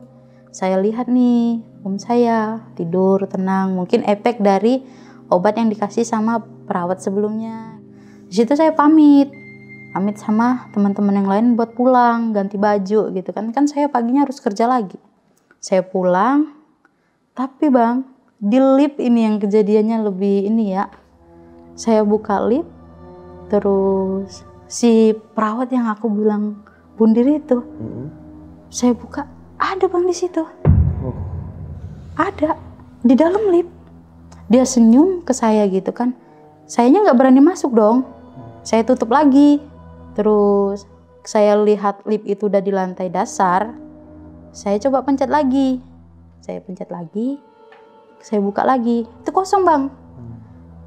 Saya lihat nih Om saya tidur tenang, mungkin efek dari obat yang dikasih sama perawat sebelumnya. Di situ saya pamit sama teman-teman yang lain buat pulang, ganti baju gitu kan. Kan saya paginya harus kerja lagi. Saya pulang, tapi bang, di lift ini yang kejadiannya lebih ini ya. Saya buka lift, terus si perawat yang aku bilang bundir itu, saya buka, ada bang di situ. Ada di dalam lift. Dia senyum ke saya gitu kan. Sayanya nggak berani masuk dong. Saya tutup lagi. Terus saya lihat lift itu udah di lantai dasar. Saya coba pencet lagi. Saya pencet lagi. Saya buka lagi. Itu kosong bang.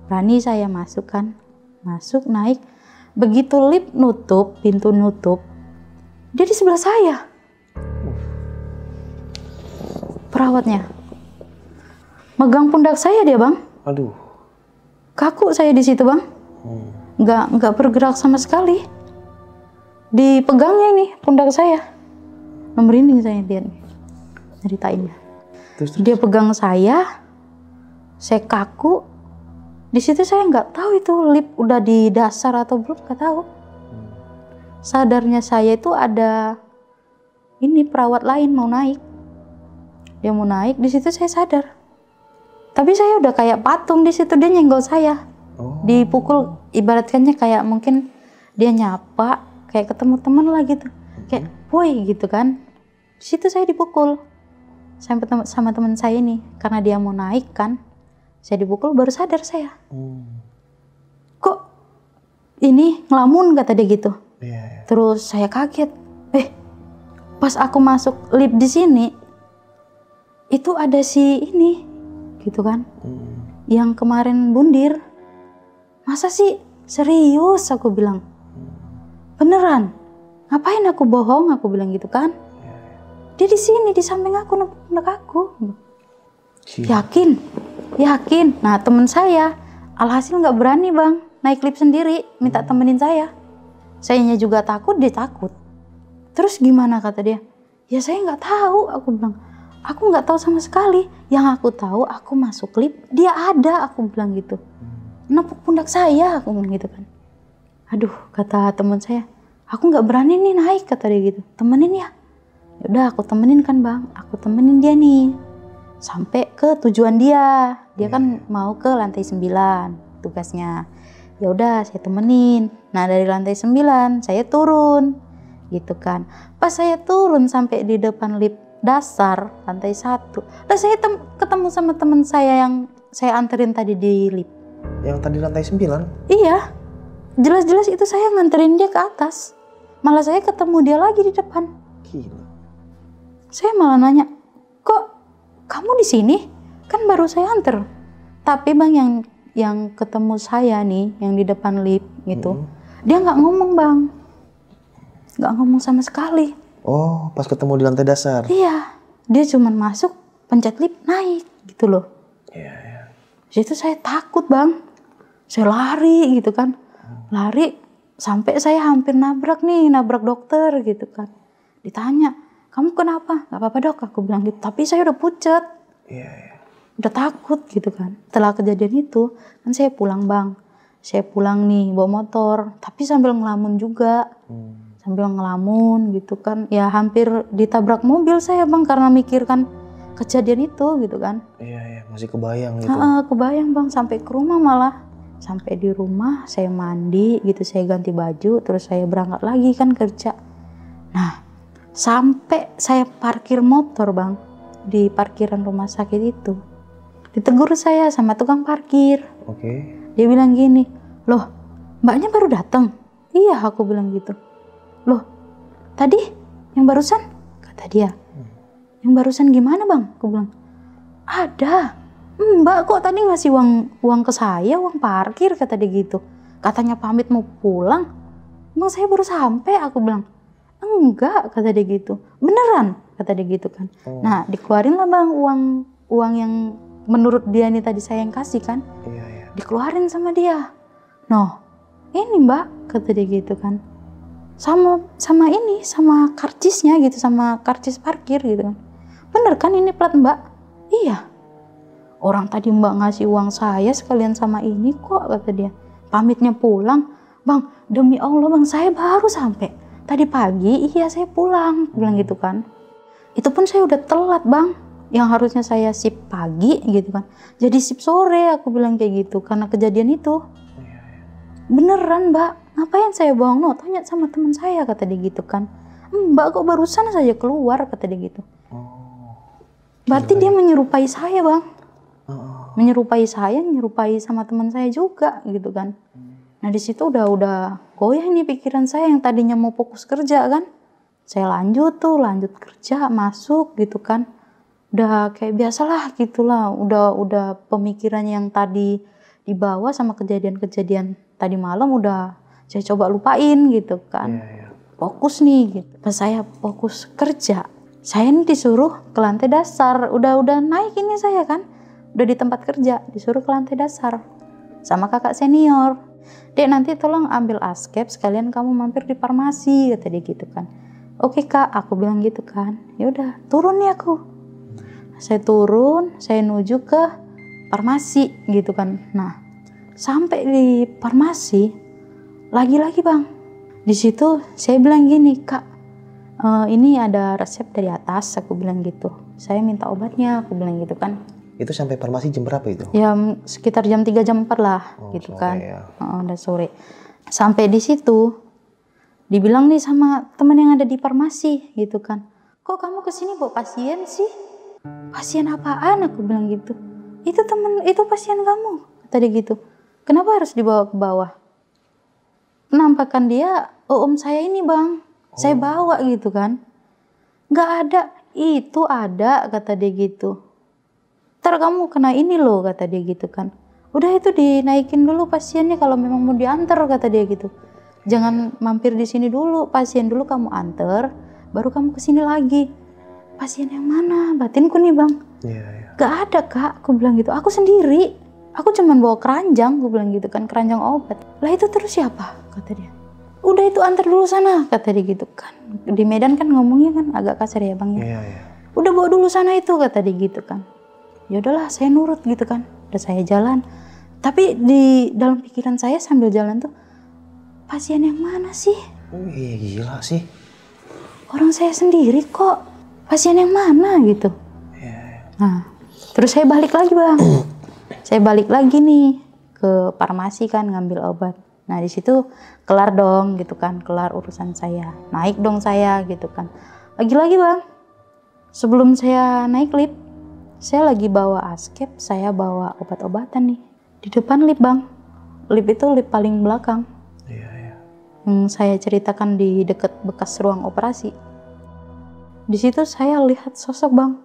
Berani saya masuk kan. Masuk, naik. Begitu lift nutup, pintu nutup, dia di sebelah saya. Perawatnya. Megang pundak saya dia bang. Aduh. Kaku saya di situ bang. Nggak bergerak sama sekali. Dipegangnya ini pundak saya. Merinding saya lihat ceritainnya. Terus. Dia pegang saya kaku. Di situ saya nggak tahu itu lift udah di dasar atau belum, nggak tahu. Sadarnya saya itu ada ini perawat lain mau naik. Dia mau naik, di situ saya sadar. Tapi saya udah kayak patung di situ, dia nyenggol saya. Dipukul, ibaratkannya kayak mungkin dia nyapa, kayak ketemu teman lah gitu. Kayak, woi gitu kan. Di situ saya dipukul. Sama teman saya nih, karena dia mau naik kan. Saya dipukul, baru sadar saya. Kok ini ngelamun, kata dia gitu. Terus saya kaget. Pas aku masuk lift di sini, itu ada si ini, gitu kan. Yang kemarin bundir. Masa sih? Serius, aku bilang. Beneran? Ngapain aku bohong? Aku bilang gitu kan. Dia di sini, di samping aku, nepuk aku. Yakin? Yakin. Nah teman saya, alhasil nggak berani bang, naik lift sendiri, minta temenin saya. Sayanya juga takut, dia takut. Terus gimana, kata dia? Ya saya nggak tahu, aku bilang. Aku nggak tahu sama sekali. Yang aku tahu, aku masuk lift, dia ada, aku bilang gitu. Nepuk pundak saya, aku bilang gitu kan. Aduh, kata teman saya, aku nggak berani nih naik, kata dia gitu. Temenin ya. Yaudah aku temenin kan bang, aku temenin dia nih. sampai ke tujuan dia. Dia kan mau ke lantai 9 tugasnya. Ya udah saya temenin. Nah dari lantai 9 saya turun gitu kan. Pas saya turun sampai di depan lift dasar lantai 1, dan saya ketemu sama teman saya yang saya anterin tadi di lift. Yang tadi lantai 9? Iya, jelas-jelas itu saya nganterin dia ke atas. Malah saya ketemu dia lagi di depan. Gila. Saya malah nanya, kok kamu di sini? Kan baru saya anter. Tapi bang yang ketemu saya nih, yang di depan lift gitu, dia nggak ngomong bang, nggak ngomong sama sekali. Oh, pas ketemu di lantai dasar? Iya, dia cuman masuk, pencet lift, naik gitu loh. Iya. Situ saya takut bang, saya lari gitu kan, lari sampai saya hampir nabrak dokter gitu kan. Ditanya, kamu kenapa? Gak apa-apa dok, aku bilang gitu. Tapi saya udah pucet. Iya. Udah takut gitu kan. Setelah kejadian itu, kan saya pulang bang. Saya pulang nih, bawa motor. Tapi sambil ngelamun juga. Sambil ngelamun gitu kan. Ya hampir ditabrak mobil saya bang. Karena mikirkan kejadian itu gitu kan. Iya. Masih kebayang gitu. Kebayang bang. Sampai ke rumah malah. Sampai di rumah, saya mandi gitu. Saya ganti baju. Terus saya berangkat lagi kan kerja. Nah, sampai saya parkir motor bang. Di parkiran rumah sakit itu. Ditegur saya sama tukang parkir. Oke. Dia bilang gini, loh mbaknya baru datang? Iya aku bilang gitu. Loh tadi yang barusan? Kata dia. Yang barusan gimana bang? Aku bilang ada. Mbak kok tadi ngasih uang ke saya, uang parkir kata dia gitu. Katanya pamit mau pulang. Emang saya baru sampai aku bilang. Enggak kata dia gitu. Beneran kata dia gitu kan. Nah dikeluarin lah bang uang yang menurut dia nih tadi saya yang kasih kan. Iya. Dikeluarin sama dia. Noh ini mbak kata dia gitu kan. Sama ini sama karcisnya gitu, sama karcis parkir gitu kan. Bener kan ini plat mbak? Iya. Orang tadi mbak ngasih uang saya sekalian sama ini kok kata dia. Pamitnya pulang. Bang demi Allah bang saya baru sampai. Tadi pagi iya saya pulang bilang gitu kan. Itu pun saya udah telat bang. Yang harusnya saya sip pagi gitu kan. Jadi sip sore aku bilang kayak gitu. Karena kejadian itu. Beneran mbak. Ngapain saya bohong? No, tanya sama teman saya kata dia gitu kan. Mbak kok barusan saja keluar kata dia gitu. Berarti dia menyerupai saya bang. Menyerupai saya, menyerupai sama teman saya juga gitu kan. Nah di situ udah goyah nih pikiran saya yang tadinya mau fokus kerja kan. Saya lanjut kerja, masuk gitu kan. Udah kayak biasalah gitulah, udah pemikiran yang tadi dibawa sama kejadian-kejadian tadi malam udah saya coba lupain gitu kan. Fokus nih gitu. Pas saya fokus kerja, saya nih disuruh ke lantai dasar, udah naik ini saya kan. Udah di tempat kerja, disuruh ke lantai dasar sama kakak senior. Dek nanti tolong ambil askep sekalian kamu mampir di farmasi kata dia gitu kan. Oke kak, aku bilang gitu kan. Ya udah, turun nih aku. Saya turun, saya menuju ke farmasi gitu kan. Nah, sampai di farmasi, lagi-lagi bang, di situ saya bilang gini, kak, ini ada resep dari atas, aku bilang gitu. Saya minta obatnya, aku bilang gitu kan. Itu sampai farmasi jam berapa itu? Ya sekitar jam 3 jam 4 lah, gitu sore, kan. Ya. Udah sore. Sampai di situ, dibilang nih sama teman yang ada di farmasi gitu kan. Kok kamu kesini bawa pasien sih? Pasien apaan? Aku bilang gitu. Itu pasien kamu, kata dia gitu. Kenapa harus dibawa ke bawah? Penampakan dia, om saya ini bang, saya bawa gitu kan. Nggak ada, itu ada, kata dia gitu. Ntar kamu kena ini loh, kata dia gitu kan. Udah itu dinaikin dulu pasiennya kalau memang mau diantar, kata dia gitu. Jangan mampir di sini dulu, pasien dulu kamu antar, baru kamu kesini lagi. Pasien yang mana? Batinku nih bang. Gak ada kak, aku bilang gitu. Aku sendiri. Aku cuman bawa keranjang, aku bilang gitu kan, keranjang obat. Lah itu terus siapa? Kata dia. Udah itu antar dulu sana, kata dia gitu kan. Di Medan kan ngomongnya kan agak kasar ya bang ya. Udah bawa dulu sana itu, kata dia gitu kan. Ya udahlah, saya nurut gitu kan. Udah saya jalan. Tapi di dalam pikiran saya sambil jalan tuh, pasien yang mana sih? Gila sih. Orang saya sendiri kok. Pasien yang mana gitu. Nah, Terus saya balik lagi bang. Saya balik lagi nih ke farmasi kan ngambil obat. Nah di situ kelar dong gitu kan, kelar urusan saya. Naik dong saya gitu kan. Lagi-lagi bang, sebelum saya naik lift, saya lagi bawa askep, saya bawa obat-obatan nih. Di depan lift bang, lift itu lift paling belakang. Iya. Yang saya ceritakan di dekat bekas ruang operasi. Di situ saya lihat sosok bang.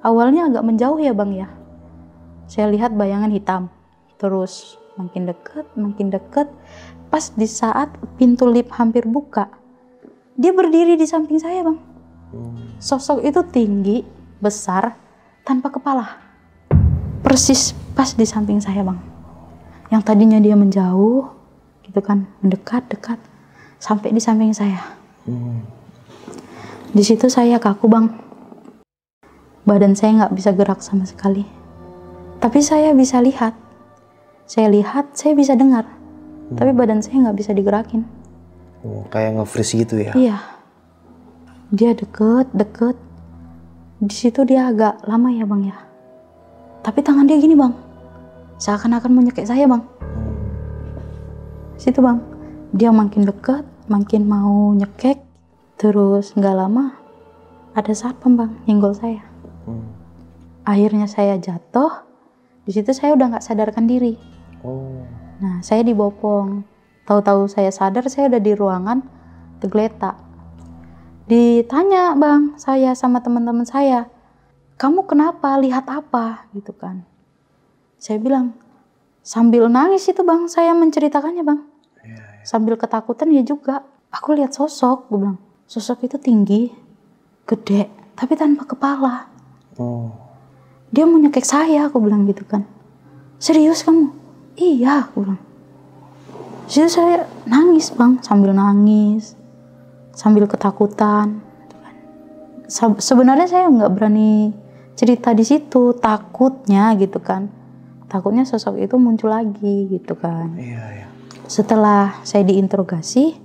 Awalnya agak menjauh ya bang ya. Saya lihat bayangan hitam. Terus makin dekat. Pas di saat pintu lift hampir buka, dia berdiri di samping saya bang. Sosok itu tinggi, besar, tanpa kepala. Persis pas di samping saya bang. Yang tadinya dia menjauh, gitu kan, mendekat, sampai di samping saya. Di situ saya kaku bang. Badan saya nggak bisa gerak sama sekali. Tapi saya bisa lihat. Saya bisa dengar. Tapi badan saya nggak bisa digerakin. Kayak nge-freeze gitu ya? Iya. Dia deket. Di situ dia agak lama ya bang ya. Tapi tangan dia gini bang. Seakan-akan mau nyekek saya bang. Situ bang. Dia makin dekat, makin mau nyekek. Terus nggak lama ada satpam bang nyenggol saya. Akhirnya saya jatuh. Di situ saya udah nggak sadarkan diri. Nah saya dibopong. Tahu-tahu saya sadar, saya udah di ruangan tergeletak. Ditanya bang saya sama teman-teman saya, kamu kenapa, lihat apa gitu kan. Saya bilang sambil nangis itu bang, saya menceritakannya bang. Sambil ketakutan ya juga. Aku lihat sosok, gue bilang sosok itu tinggi, gede, tapi tanpa kepala. Dia mau nyekek saya, aku bilang gitu kan. Serius kamu? Iya, aku bilang. Jadi saya nangis bang, sambil ketakutan. Sebenarnya saya nggak berani cerita di situ, takutnya gitu kan. Takutnya sosok itu muncul lagi gitu kan. Iya. Setelah saya diinterogasi,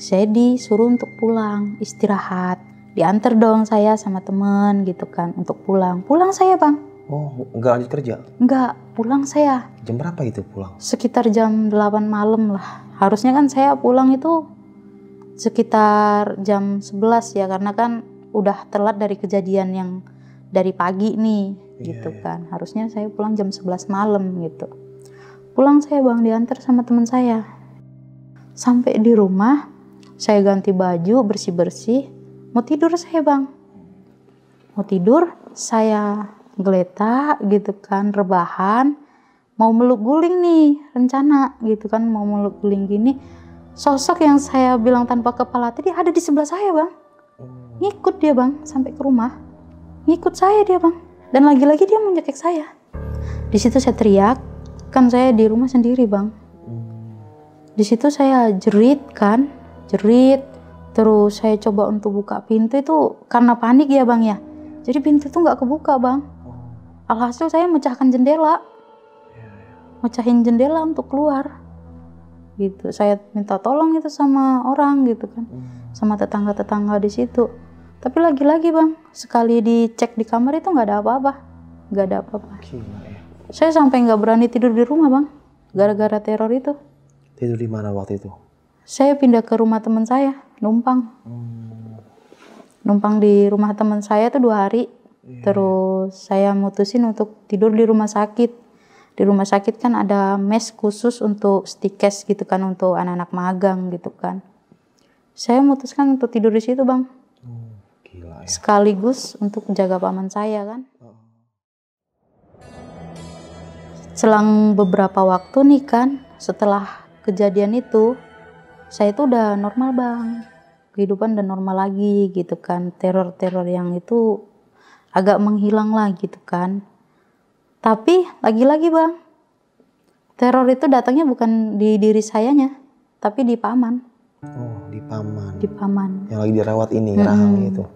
saya disuruh untuk pulang, istirahat. Diantar dong saya sama temen gitu kan untuk pulang. Pulang saya bang. Oh, nggak lanjut kerja? Nggak, pulang saya. Jam berapa itu pulang? Sekitar jam 8 malam lah. Harusnya kan saya pulang itu sekitar jam 11 ya, karena kan udah telat dari kejadian yang dari pagi nih gitu kan. Harusnya saya pulang jam 11 malam gitu. Pulang saya bang, diantar sama teman saya. Sampai di rumah, saya ganti baju, bersih-bersih. Mau tidur saya bang. Mau tidur, saya geletak gitu kan, rebahan. Mau meluk guling nih, rencana gitu kan, mau meluk guling gini. Sosok yang saya bilang tanpa kepala tadi ada di sebelah saya bang. Ngikut dia bang, sampai ke rumah. Ngikut saya dia bang. Dan lagi-lagi dia mau nyekek saya. Di situ saya teriak, kan saya di rumah sendiri bang. Di situ saya jerit. Terus saya coba untuk buka pintu itu karena panik ya bang ya. Jadi pintu itu nggak kebuka bang. Alhasil saya mecahin jendela untuk keluar. Gitu. Saya minta tolong itu sama orang gitu kan, sama tetangga-tetangga di situ. Tapi lagi-lagi bang, sekali dicek di kamar itu nggak ada apa-apa. Saya sampai nggak berani tidur di rumah bang, gara-gara teror itu. Tidur di mana waktu itu? Saya pindah ke rumah teman saya, numpang di rumah teman saya tuh 2 hari. Terus saya mutusin untuk tidur di rumah sakit. Di rumah sakit kan ada mes khusus untuk stikes gitu kan, untuk anak-anak magang gitu kan. Saya memutuskan untuk tidur di situ bang. Gila ya. Sekaligus untuk jaga paman saya kan. Selang beberapa waktu nih kan, setelah kejadian itu, saya itu udah normal bang. Kehidupan udah normal lagi gitu kan. Teror-teror yang itu agak menghilang lah gitu kan. Tapi lagi-lagi bang, teror itu datangnya bukan di diri sayanya, tapi di paman. Oh, di paman. Di paman. Yang lagi dirawat ini, rahangnya itu.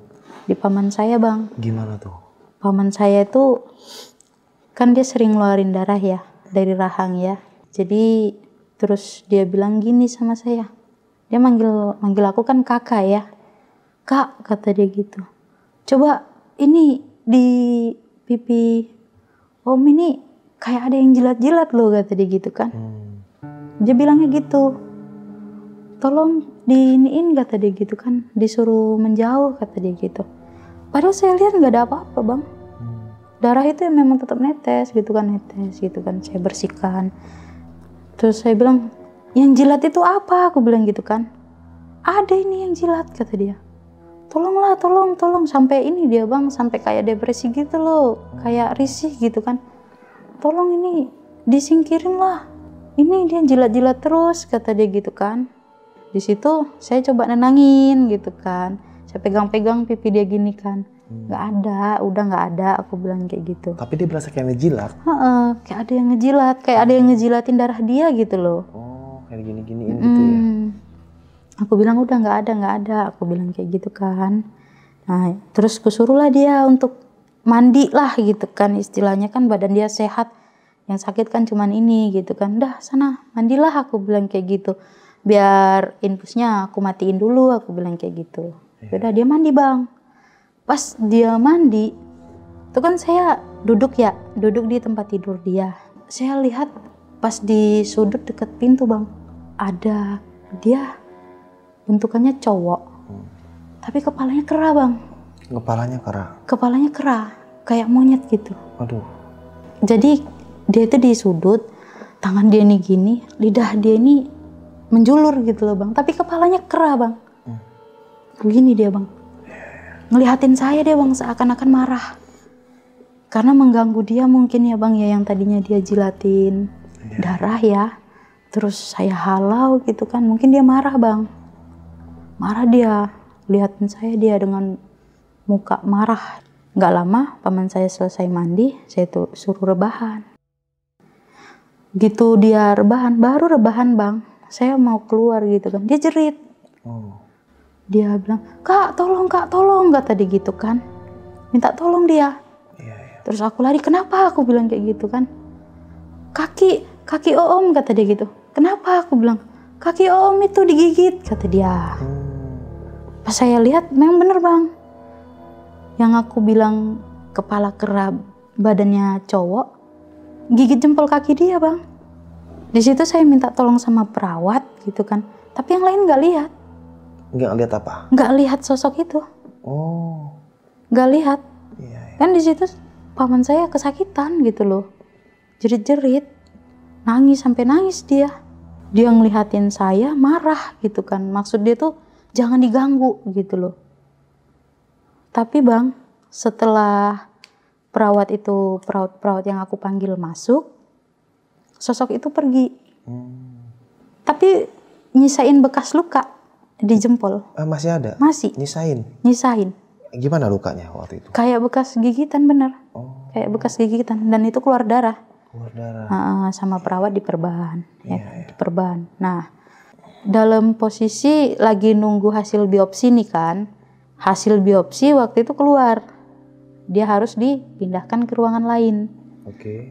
Di paman saya bang. Gimana tuh? Paman saya itu kan dia sering ngeluarin darah ya dari rahang ya. Jadi terus dia bilang gini sama saya. Dia manggil aku kan kakak ya. Kak, kata dia gitu. Coba ini di pipi Om ini kayak ada yang jilat-jilat loh, kata dia gitu kan. Dia bilangnya gitu, tolong diiniin, kata dia gitu kan, disuruh menjauh, kata dia gitu. Padahal saya lihat nggak ada apa-apa bang, darah itu memang tetap netes gitu kan, saya bersihkan. Terus saya bilang, yang jilat itu apa, aku bilang gitu kan. Ada ini yang jilat, kata dia. Tolonglah, tolong, sampai ini dia bang, sampai kayak depresi gitu loh, kayak risih gitu kan. Tolong ini disingkirin lah, ini dia jilat-jilat terus, kata dia gitu kan. Di situ saya coba nenangin gitu kan, saya pegang-pegang pipi dia gini kan. Nggak ada, udah nggak ada, aku bilang kayak gitu. Tapi dia berasa kayak ngejilat? Kayak ada yang ngejilat, kayak ada yang ngejilatin darah dia gitu loh. Oh, kayak gini-giniin gitu ya. Aku bilang udah nggak ada, aku bilang kayak gitu kan. Nah terus kusuruhlah dia untuk mandi lah gitu kan, istilahnya kan badan dia sehat, yang sakit kan cuman ini gitu kan. Dah sana mandilah, aku bilang kayak gitu, biar infusnya aku matiin dulu, aku bilang kayak gitu. Udah dia mandi bang. Pas dia mandi itu kan saya duduk di tempat tidur dia. Saya lihat pas di sudut dekat pintu bang, ada dia, bentukannya cowok, tapi kepalanya kera bang. Kepalanya kera, kayak monyet gitu. Aduh. Jadi dia itu di sudut, tangan dia ini gini, lidah dia ini menjulur gitu loh bang, tapi kepalanya kera bang. Begini dia bang, ngelihatin saya dia bang, seakan-akan marah karena mengganggu dia mungkin ya bang ya, yang tadinya dia jilatin darah ya, terus saya halau gitu kan, mungkin dia marah bang. Marah dia, lihatin saya dia dengan muka marah. Nggak lama paman saya selesai mandi, saya tuh suruh rebahan. Gitu dia rebahan, baru rebahan bang, saya mau keluar gitu kan, dia jerit. Dia bilang, kak tolong, kata dia gitu kan, minta tolong dia. Terus aku lari, kenapa, aku bilang kayak gitu kan. Kaki Om, kata dia gitu. Kenapa, aku bilang, kaki Om itu digigit, kata dia. Pas saya lihat memang bener bang, yang aku bilang kepala kera badannya cowok, gigit jempol kaki dia bang. Di situ saya minta tolong sama perawat gitu kan, tapi yang lain nggak lihat. Nggak lihat apa? Nggak lihat sosok itu. Oh. Nggak lihat. Kan di situ paman saya kesakitan gitu loh, jerit-jerit, nangis sampai nangis dia. Dia ngelihatin saya marah gitu kan, maksud dia tuh jangan diganggu gitu loh. Tapi bang, setelah perawat yang aku panggil masuk, sosok itu pergi. Tapi nyisain bekas luka di jempol. Masih ada? Masih. Nyisain. Gimana lukanya waktu itu? Kayak bekas gigitan bener. Kayak bekas gigitan, dan itu keluar darah. Sama perawat diperban. Diperban. Nah, dalam posisi lagi nunggu hasil biopsi nih kan. Hasil biopsi waktu itu keluar. Dia harus dipindahkan ke ruangan lain.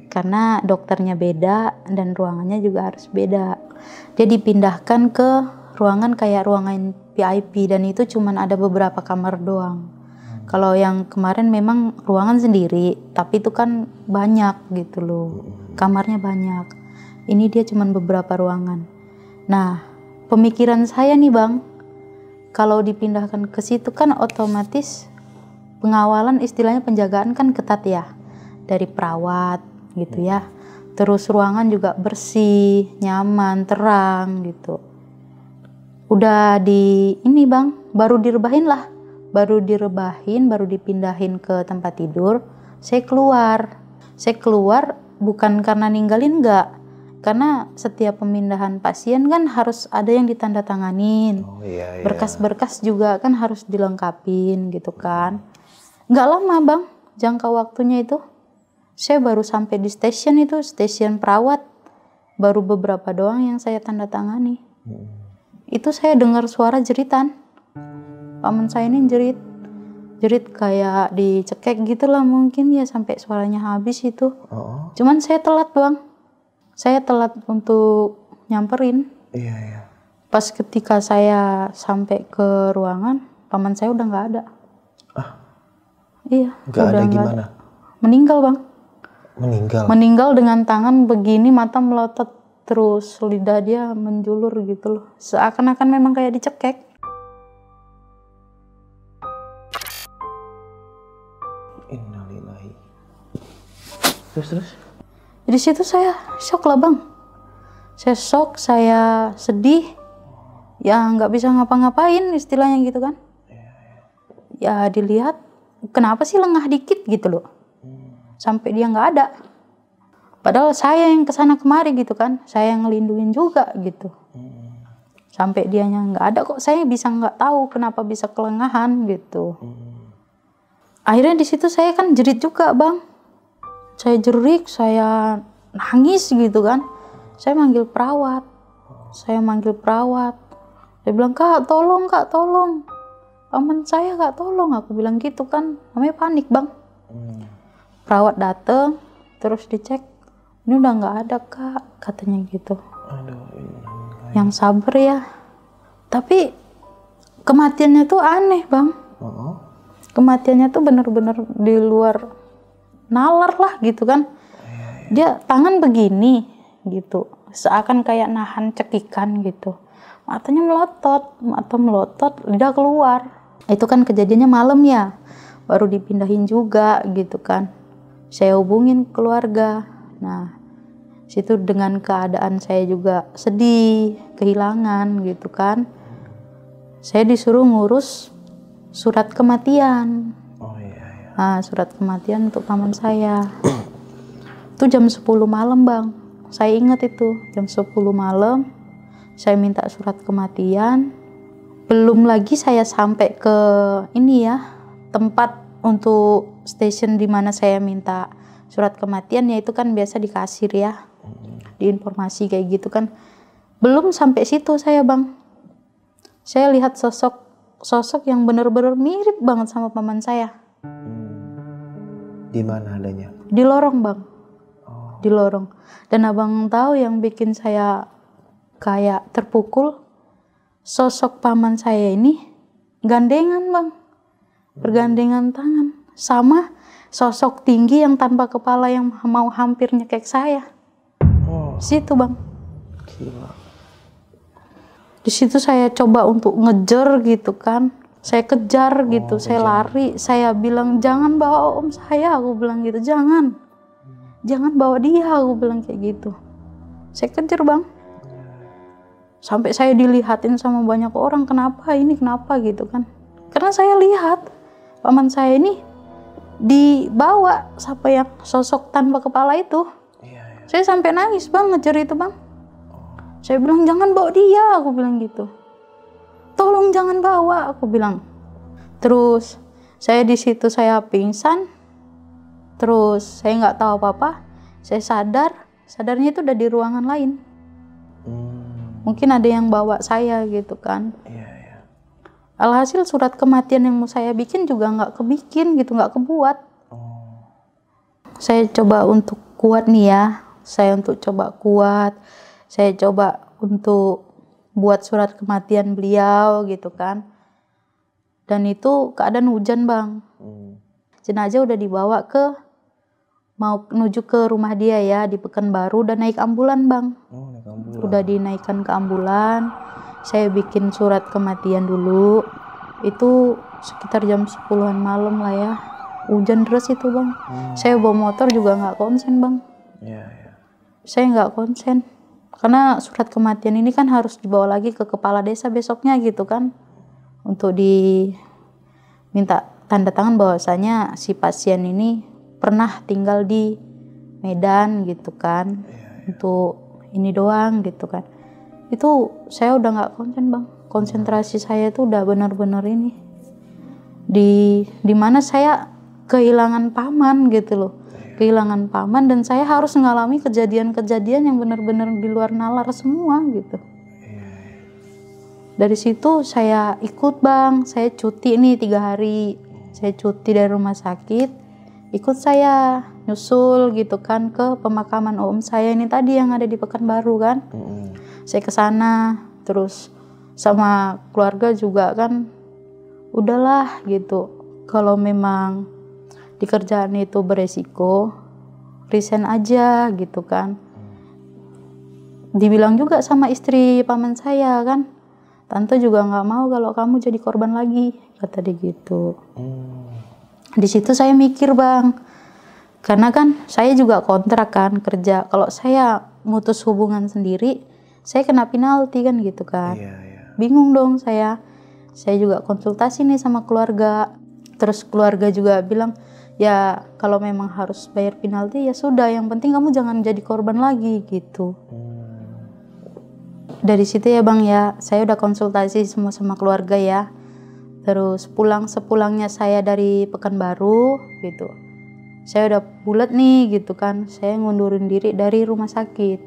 Karena dokternya beda dan ruangannya juga harus beda. Dia dipindahkan ke ruangan kayak ruangan VIP, dan itu cuman ada beberapa kamar doang. Kalau yang kemarin memang ruangan sendiri, tapi itu kan banyak gitu loh. Kamarnya banyak. Ini dia cuman beberapa ruangan. Nah, pemikiran saya nih bang, kalau dipindahkan ke situ kan otomatis pengawalan, istilahnya penjagaan kan ketat ya, dari perawat gitu ya. Terus ruangan juga bersih, nyaman, terang gitu. Udah ini bang, baru direbahin, baru dipindahin ke tempat tidur. Saya keluar bukan karena ninggalin, enggak, karena setiap pemindahan pasien kan harus ada yang ditandatanganin. Berkas-berkas juga kan harus dilengkapin gitu kan. Nggak lama bang, jangka waktunya itu saya baru sampai di stasiun perawat, baru beberapa doang yang saya tandatangani. Itu saya dengar suara jeritan. Paman saya ini jerit kayak dicekek gitu lah mungkin ya, sampai suaranya habis itu. Cuman saya telat bang. Saya telat untuk nyamperin. Pas ketika saya sampai ke ruangan, paman saya udah nggak ada. Iya. Nggak ada gimana? Meninggal bang. Meninggal dengan tangan begini, mata melotot, terus lidah dia menjulur gitu loh. Seakan-akan memang kayak dicekek. Innalillahi. Terus? Di situ saya shock lah bang. Saya shock, saya sedih. Ya nggak bisa ngapa-ngapain istilahnya gitu kan. Ya dilihat, kenapa sih lengah dikit gitu loh. Sampai dia nggak ada. Padahal saya yang kesana kemari gitu kan. Saya yang ngelindungin juga gitu. Sampai dianya nggak ada kok saya bisa nggak tahu kenapa bisa kelengahan gitu. Akhirnya di situ saya kan jerit juga bang. Saya jerit, saya nangis gitu kan. Saya manggil perawat. Dia bilang, kak tolong. Paman saya kak tolong. Aku bilang gitu kan. Namanya panik bang. Perawat dateng, terus dicek. Ini udah nggak ada kak, katanya gitu. Yang sabar ya. Tapi kematiannya tuh aneh bang. Kematiannya tuh bener-bener di luar nalar lah gitu kan. Dia tangan begini gitu, seakan kayak nahan cekikan gitu. Matanya melotot, lidah keluar. Itu kan kejadiannya malam ya, baru dipindahin juga gitu kan. Saya hubungin keluarga. Nah, situ dengan keadaan saya juga sedih, kehilangan gitu kan. Saya disuruh ngurus surat kematian. Nah, surat kematian untuk paman saya. Itu jam 10 malam bang. Saya ingat itu, jam 10 malam. Saya minta surat kematian. Belum lagi saya sampai ke ini ya, tempat untuk stasiun di mana saya minta surat kematian, yaitu kan biasa di kasir ya. Di informasi kayak gitu kan. Belum sampai situ saya bang. Saya lihat sosok yang benar-benar mirip banget sama paman saya. Di mana adanya? Di lorong bang. Di lorong. Dan abang tahu yang bikin saya kayak terpukul, sosok paman saya ini gandengan bang, bergandengan tangan sama sosok tinggi yang tanpa kepala yang mau hampir nyekek saya. Situ bang. Gila. Di situ saya coba untuk ngejar gitu kan. Saya kejar gitu, saya lari, saya bilang jangan bawa om saya, aku bilang gitu, jangan bawa dia, aku bilang kayak gitu. Saya kejar bang, sampai saya dilihatin sama banyak orang, kenapa gitu kan. Karena saya lihat paman saya ini dibawa sampai yang sosok tanpa kepala itu. Saya sampai nangis bang, ngejar itu bang. Saya bilang jangan bawa dia, aku bilang gitu. Tolong jangan bawa, aku bilang. Terus saya di situ saya pingsan. Terus saya nggak tahu apa-apa. Saya sadarnya itu udah di ruangan lain. Mungkin ada yang bawa saya gitu kan. Alhasil surat kematian yang mau saya bikin juga nggak kebikin gitu, nggak kebuat. Saya coba untuk kuat nih ya. Saya coba untuk buat surat kematian beliau gitu kan. Dan itu keadaan hujan bang. Jenazah udah dibawa mau menuju ke rumah dia ya di Pekanbaru, dan naik ambulan bang. Udah dinaikkan ke ambulan. Saya bikin surat kematian dulu. Itu sekitar jam 10-an malam lah ya. Hujan deras itu bang. Saya bawa motor juga nggak konsen bang. Saya nggak konsen. Karena surat kematian ini kan harus dibawa lagi ke kepala desa besoknya gitu kan. Untuk diminta tanda tangan bahwasanya si pasien ini pernah tinggal di Medan gitu kan. Untuk ini doang gitu kan. Itu saya udah nggak konsen bang. Konsentrasi saya itu udah benar-benar ini. Di mana saya kehilangan paman gitu loh. Kehilangan paman, dan saya harus mengalami kejadian-kejadian yang benar-benar di luar nalar semua gitu. Dari situ saya ikut bang, saya cuti nih 3 hari. Saya cuti dari rumah sakit, ikut saya nyusul gitu kan ke pemakaman om saya ini tadi yang ada di Pekanbaru kan. Saya ke sana, terus sama keluarga juga kan, udahlah gitu. Kalau memang di kerjaan itu beresiko, resign aja gitu kan. Dibilang juga sama istri paman saya kan, tante juga nggak mau kalau kamu jadi korban lagi, kata dia gitu. Di situ saya mikir bang, karena kan saya juga kontrak kan kerja. Kalau saya mutus hubungan sendiri, saya kena penalti kan gitu kan. Bingung dong saya juga konsultasi nih sama keluarga. Terus keluarga juga bilang, ya kalau memang harus bayar penalti ya sudah, yang penting kamu jangan jadi korban lagi gitu. Dari situ ya bang ya, saya udah konsultasi semua sama keluarga ya. Terus sepulangnya saya dari Pekanbaru gitu, saya udah bulat nih gitu kan, saya ngundurin diri dari rumah sakit.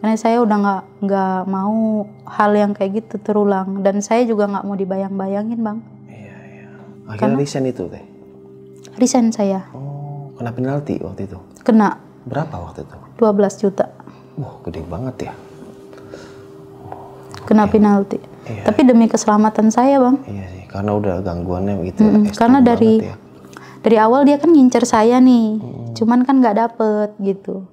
Karena saya udah nggak mau hal yang kayak gitu terulang, dan saya juga nggak mau dibayang-bayangin bang. Akhirnya resign itu teh? Resign saya. Kena penalti waktu itu? Kena. Berapa waktu itu? 12 juta. Wah, gede banget ya. Kena penalti. Tapi demi keselamatan saya bang. Iya sih, karena udah gangguannya gitu. Karena dari awal dia kan ngincer saya nih, cuman kan nggak dapet gitu.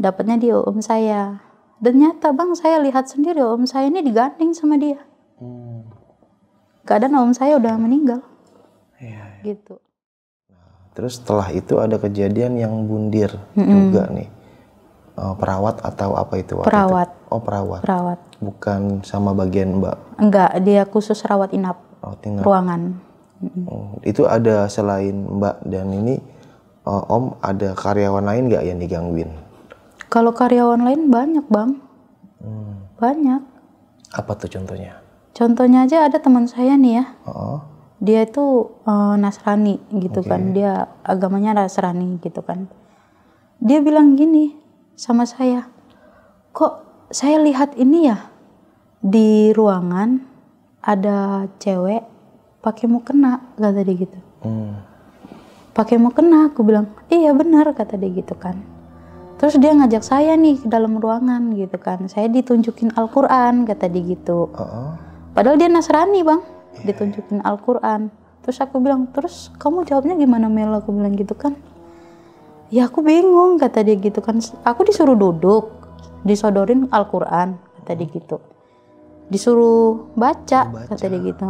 Dapatnya di om saya. Dan nyata bang, saya lihat sendiri om saya ini digandeng sama dia. Keadaan om saya udah meninggal. Gitu. Terus setelah itu ada kejadian yang bundir juga nih. Perawat atau apa itu? Perawat. Oh perawat. Perawat. Bukan sama bagian mbak? Enggak, dia khusus rawat inap. Ruangan. Itu ada selain mbak dan ini om, ada karyawan lain nggak yang digangguin? Kalau karyawan lain banyak bang. Banyak. Apa tuh contohnya? Contohnya aja ada teman saya nih ya. Dia itu Nasrani gitu kan. Dia agamanya Nasrani gitu kan. Dia bilang gini sama saya, kok saya lihat ini ya di ruangan ada cewek pakai mukena, kata dia gitu. Pakai mukena, aku bilang iya benar, kata dia gitu kan. Terus dia ngajak saya nih ke dalam ruangan gitu kan. Saya ditunjukin Al-Quran, kata dia gitu. Padahal dia Nasrani bang, ditunjukin Al-Quran. Terus aku bilang, terus kamu jawabnya gimana Mel? Aku bilang gitu kan. Ya aku bingung, kata dia gitu kan. Aku disuruh duduk, disodorin Al-Quran, kata dia gitu. Disuruh baca, kata dia gitu.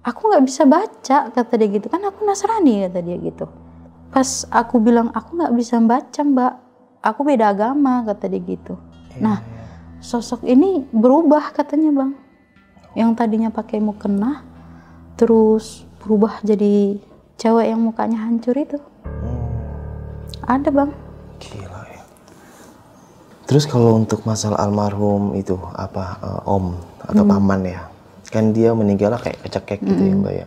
Aku nggak bisa baca, kata dia gitu kan. Aku Nasrani, kata dia gitu. Pas aku bilang aku nggak bisa baca mbak, aku beda agama, kata dia gitu. Nah sosok ini berubah katanya bang. Yang tadinya pakai mukena, terus berubah jadi cewek yang mukanya hancur itu. Ada bang. Gila ya. Terus kalau untuk masalah almarhum itu apa, om atau paman ya, kan dia meninggalnya kayak kecekek gitu ya mbak ya.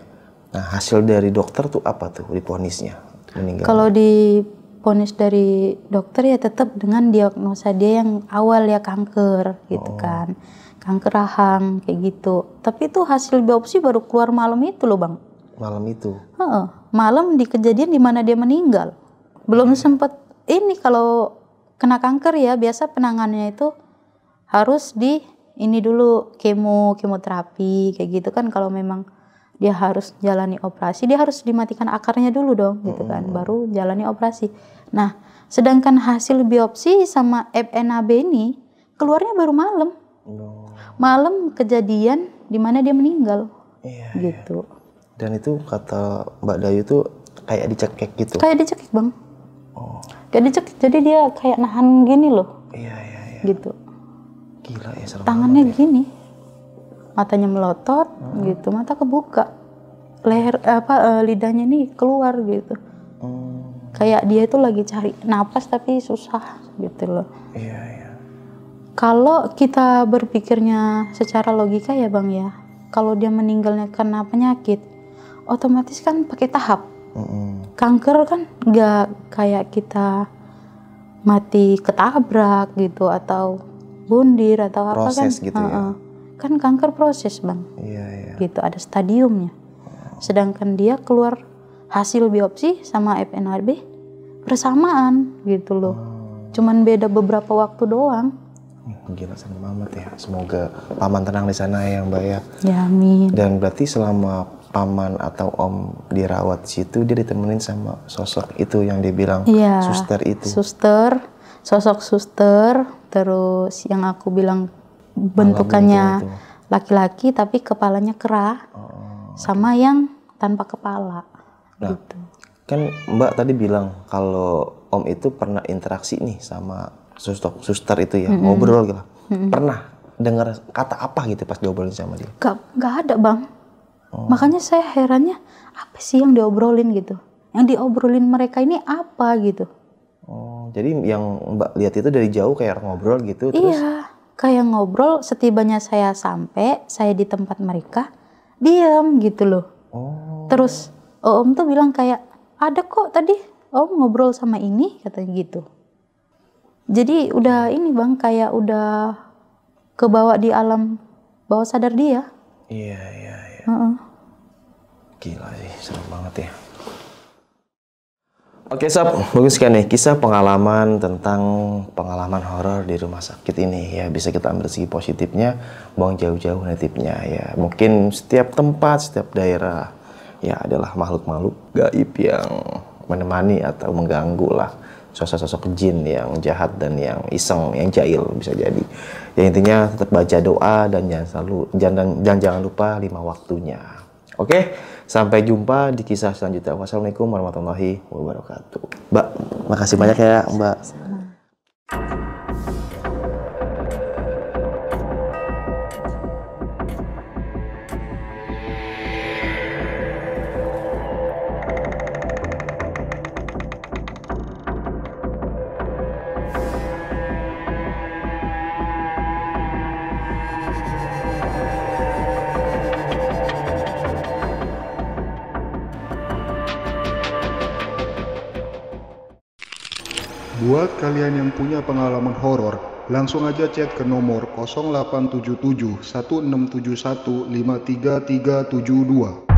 Nah hasil dari dokter tuh apa tuh divonisnya meninggal? Kalau divonis dari dokter ya tetap dengan diagnosa dia yang awal ya kanker gitu kan, kanker rahang kayak gitu. Tapi itu hasil biopsi baru keluar malam itu loh bang. Malam itu? Malam di kejadian di mana dia meninggal. Belum sempat ini, kalau kena kanker ya biasa penanganannya itu harus di ini dulu kemoterapi kayak gitu kan. Kalau memang dia harus jalani operasi, dia harus dimatikan akarnya dulu dong gitu kan, baru jalani operasi. Nah sedangkan hasil biopsi sama FNAB ini keluarnya baru malam. Malam kejadian di mana dia meninggal. Gitu. Dan itu kata Mbak Dayu tuh kayak dicekek gitu? Kayak dicekek bang. Kayak dicekek, jadi dia kayak nahan gini loh. Gitu. Gila ya, serem tangannya banget ya. Gini, matanya melotot gitu, mata kebuka, leher lidahnya nih keluar gitu. Kayak dia itu lagi cari napas tapi susah gitu loh. Kalau kita berpikirnya secara logika ya bang ya, kalau dia meninggalnya karena penyakit, otomatis kan pakai tahap. Kanker kan nggak kayak kita mati ketabrak gitu atau bundir atau proses apa kan. Gitu ya? Kan kanker proses bang. Gitu, ada stadiumnya. Sedangkan dia keluar hasil biopsi sama FNAB bersamaan gitu loh. Cuman beda beberapa waktu doang. Gila serem amat ya. Semoga paman tenang di sana ya Mbak ya. Ya amin. Dan berarti selama paman atau om dirawat situ dia ditemenin sama sosok itu yang dibilang Iya, suster itu. Suster, sosok suster, terus yang aku bilang bentukannya laki-laki tapi kepalanya kera, sama yang tanpa kepala. Nah, gitu. kan Mbak tadi bilang kalau om itu pernah interaksi nih sama suster itu ya, ngobrol gitu. Pernah dengar kata apa gitu pas diobrolin sama dia? Gak ada bang. Makanya saya herannya apa sih yang diobrolin gitu. Yang diobrolin mereka ini apa gitu. Oh, jadi yang Mbak lihat itu dari jauh kayak ngobrol gitu terus? Iya, kayak ngobrol. Setibanya saya sampai, saya di tempat mereka, diam gitu loh. Terus om tuh bilang kayak, ada kok tadi om ngobrol sama ini, katanya gitu. Jadi udah ini bang, kayak udah kebawa di alam bawah sadar dia. Iya. Gila sih, serem banget ya. Oke sob, bagus kan nih kisah pengalaman tentang pengalaman horor di rumah sakit ini ya. Bisa kita ambil segi positifnya, buang jauh-jauh negatifnya ya. Mungkin setiap tempat, setiap daerah ya adalah makhluk-makhluk gaib yang menemani atau mengganggu lah sosok-sosok jin yang jahat dan yang iseng, yang jahil bisa jadi. Ya intinya tetap baca doa dan jangan lupa 5 waktunya. Oke, sampai jumpa di kisah selanjutnya. Wassalamualaikum warahmatullahi wabarakatuh. Mbak, makasih banyak ya Mbak. Buat kalian yang punya pengalaman horor, langsung aja chat ke nomor 0877 1671 53372.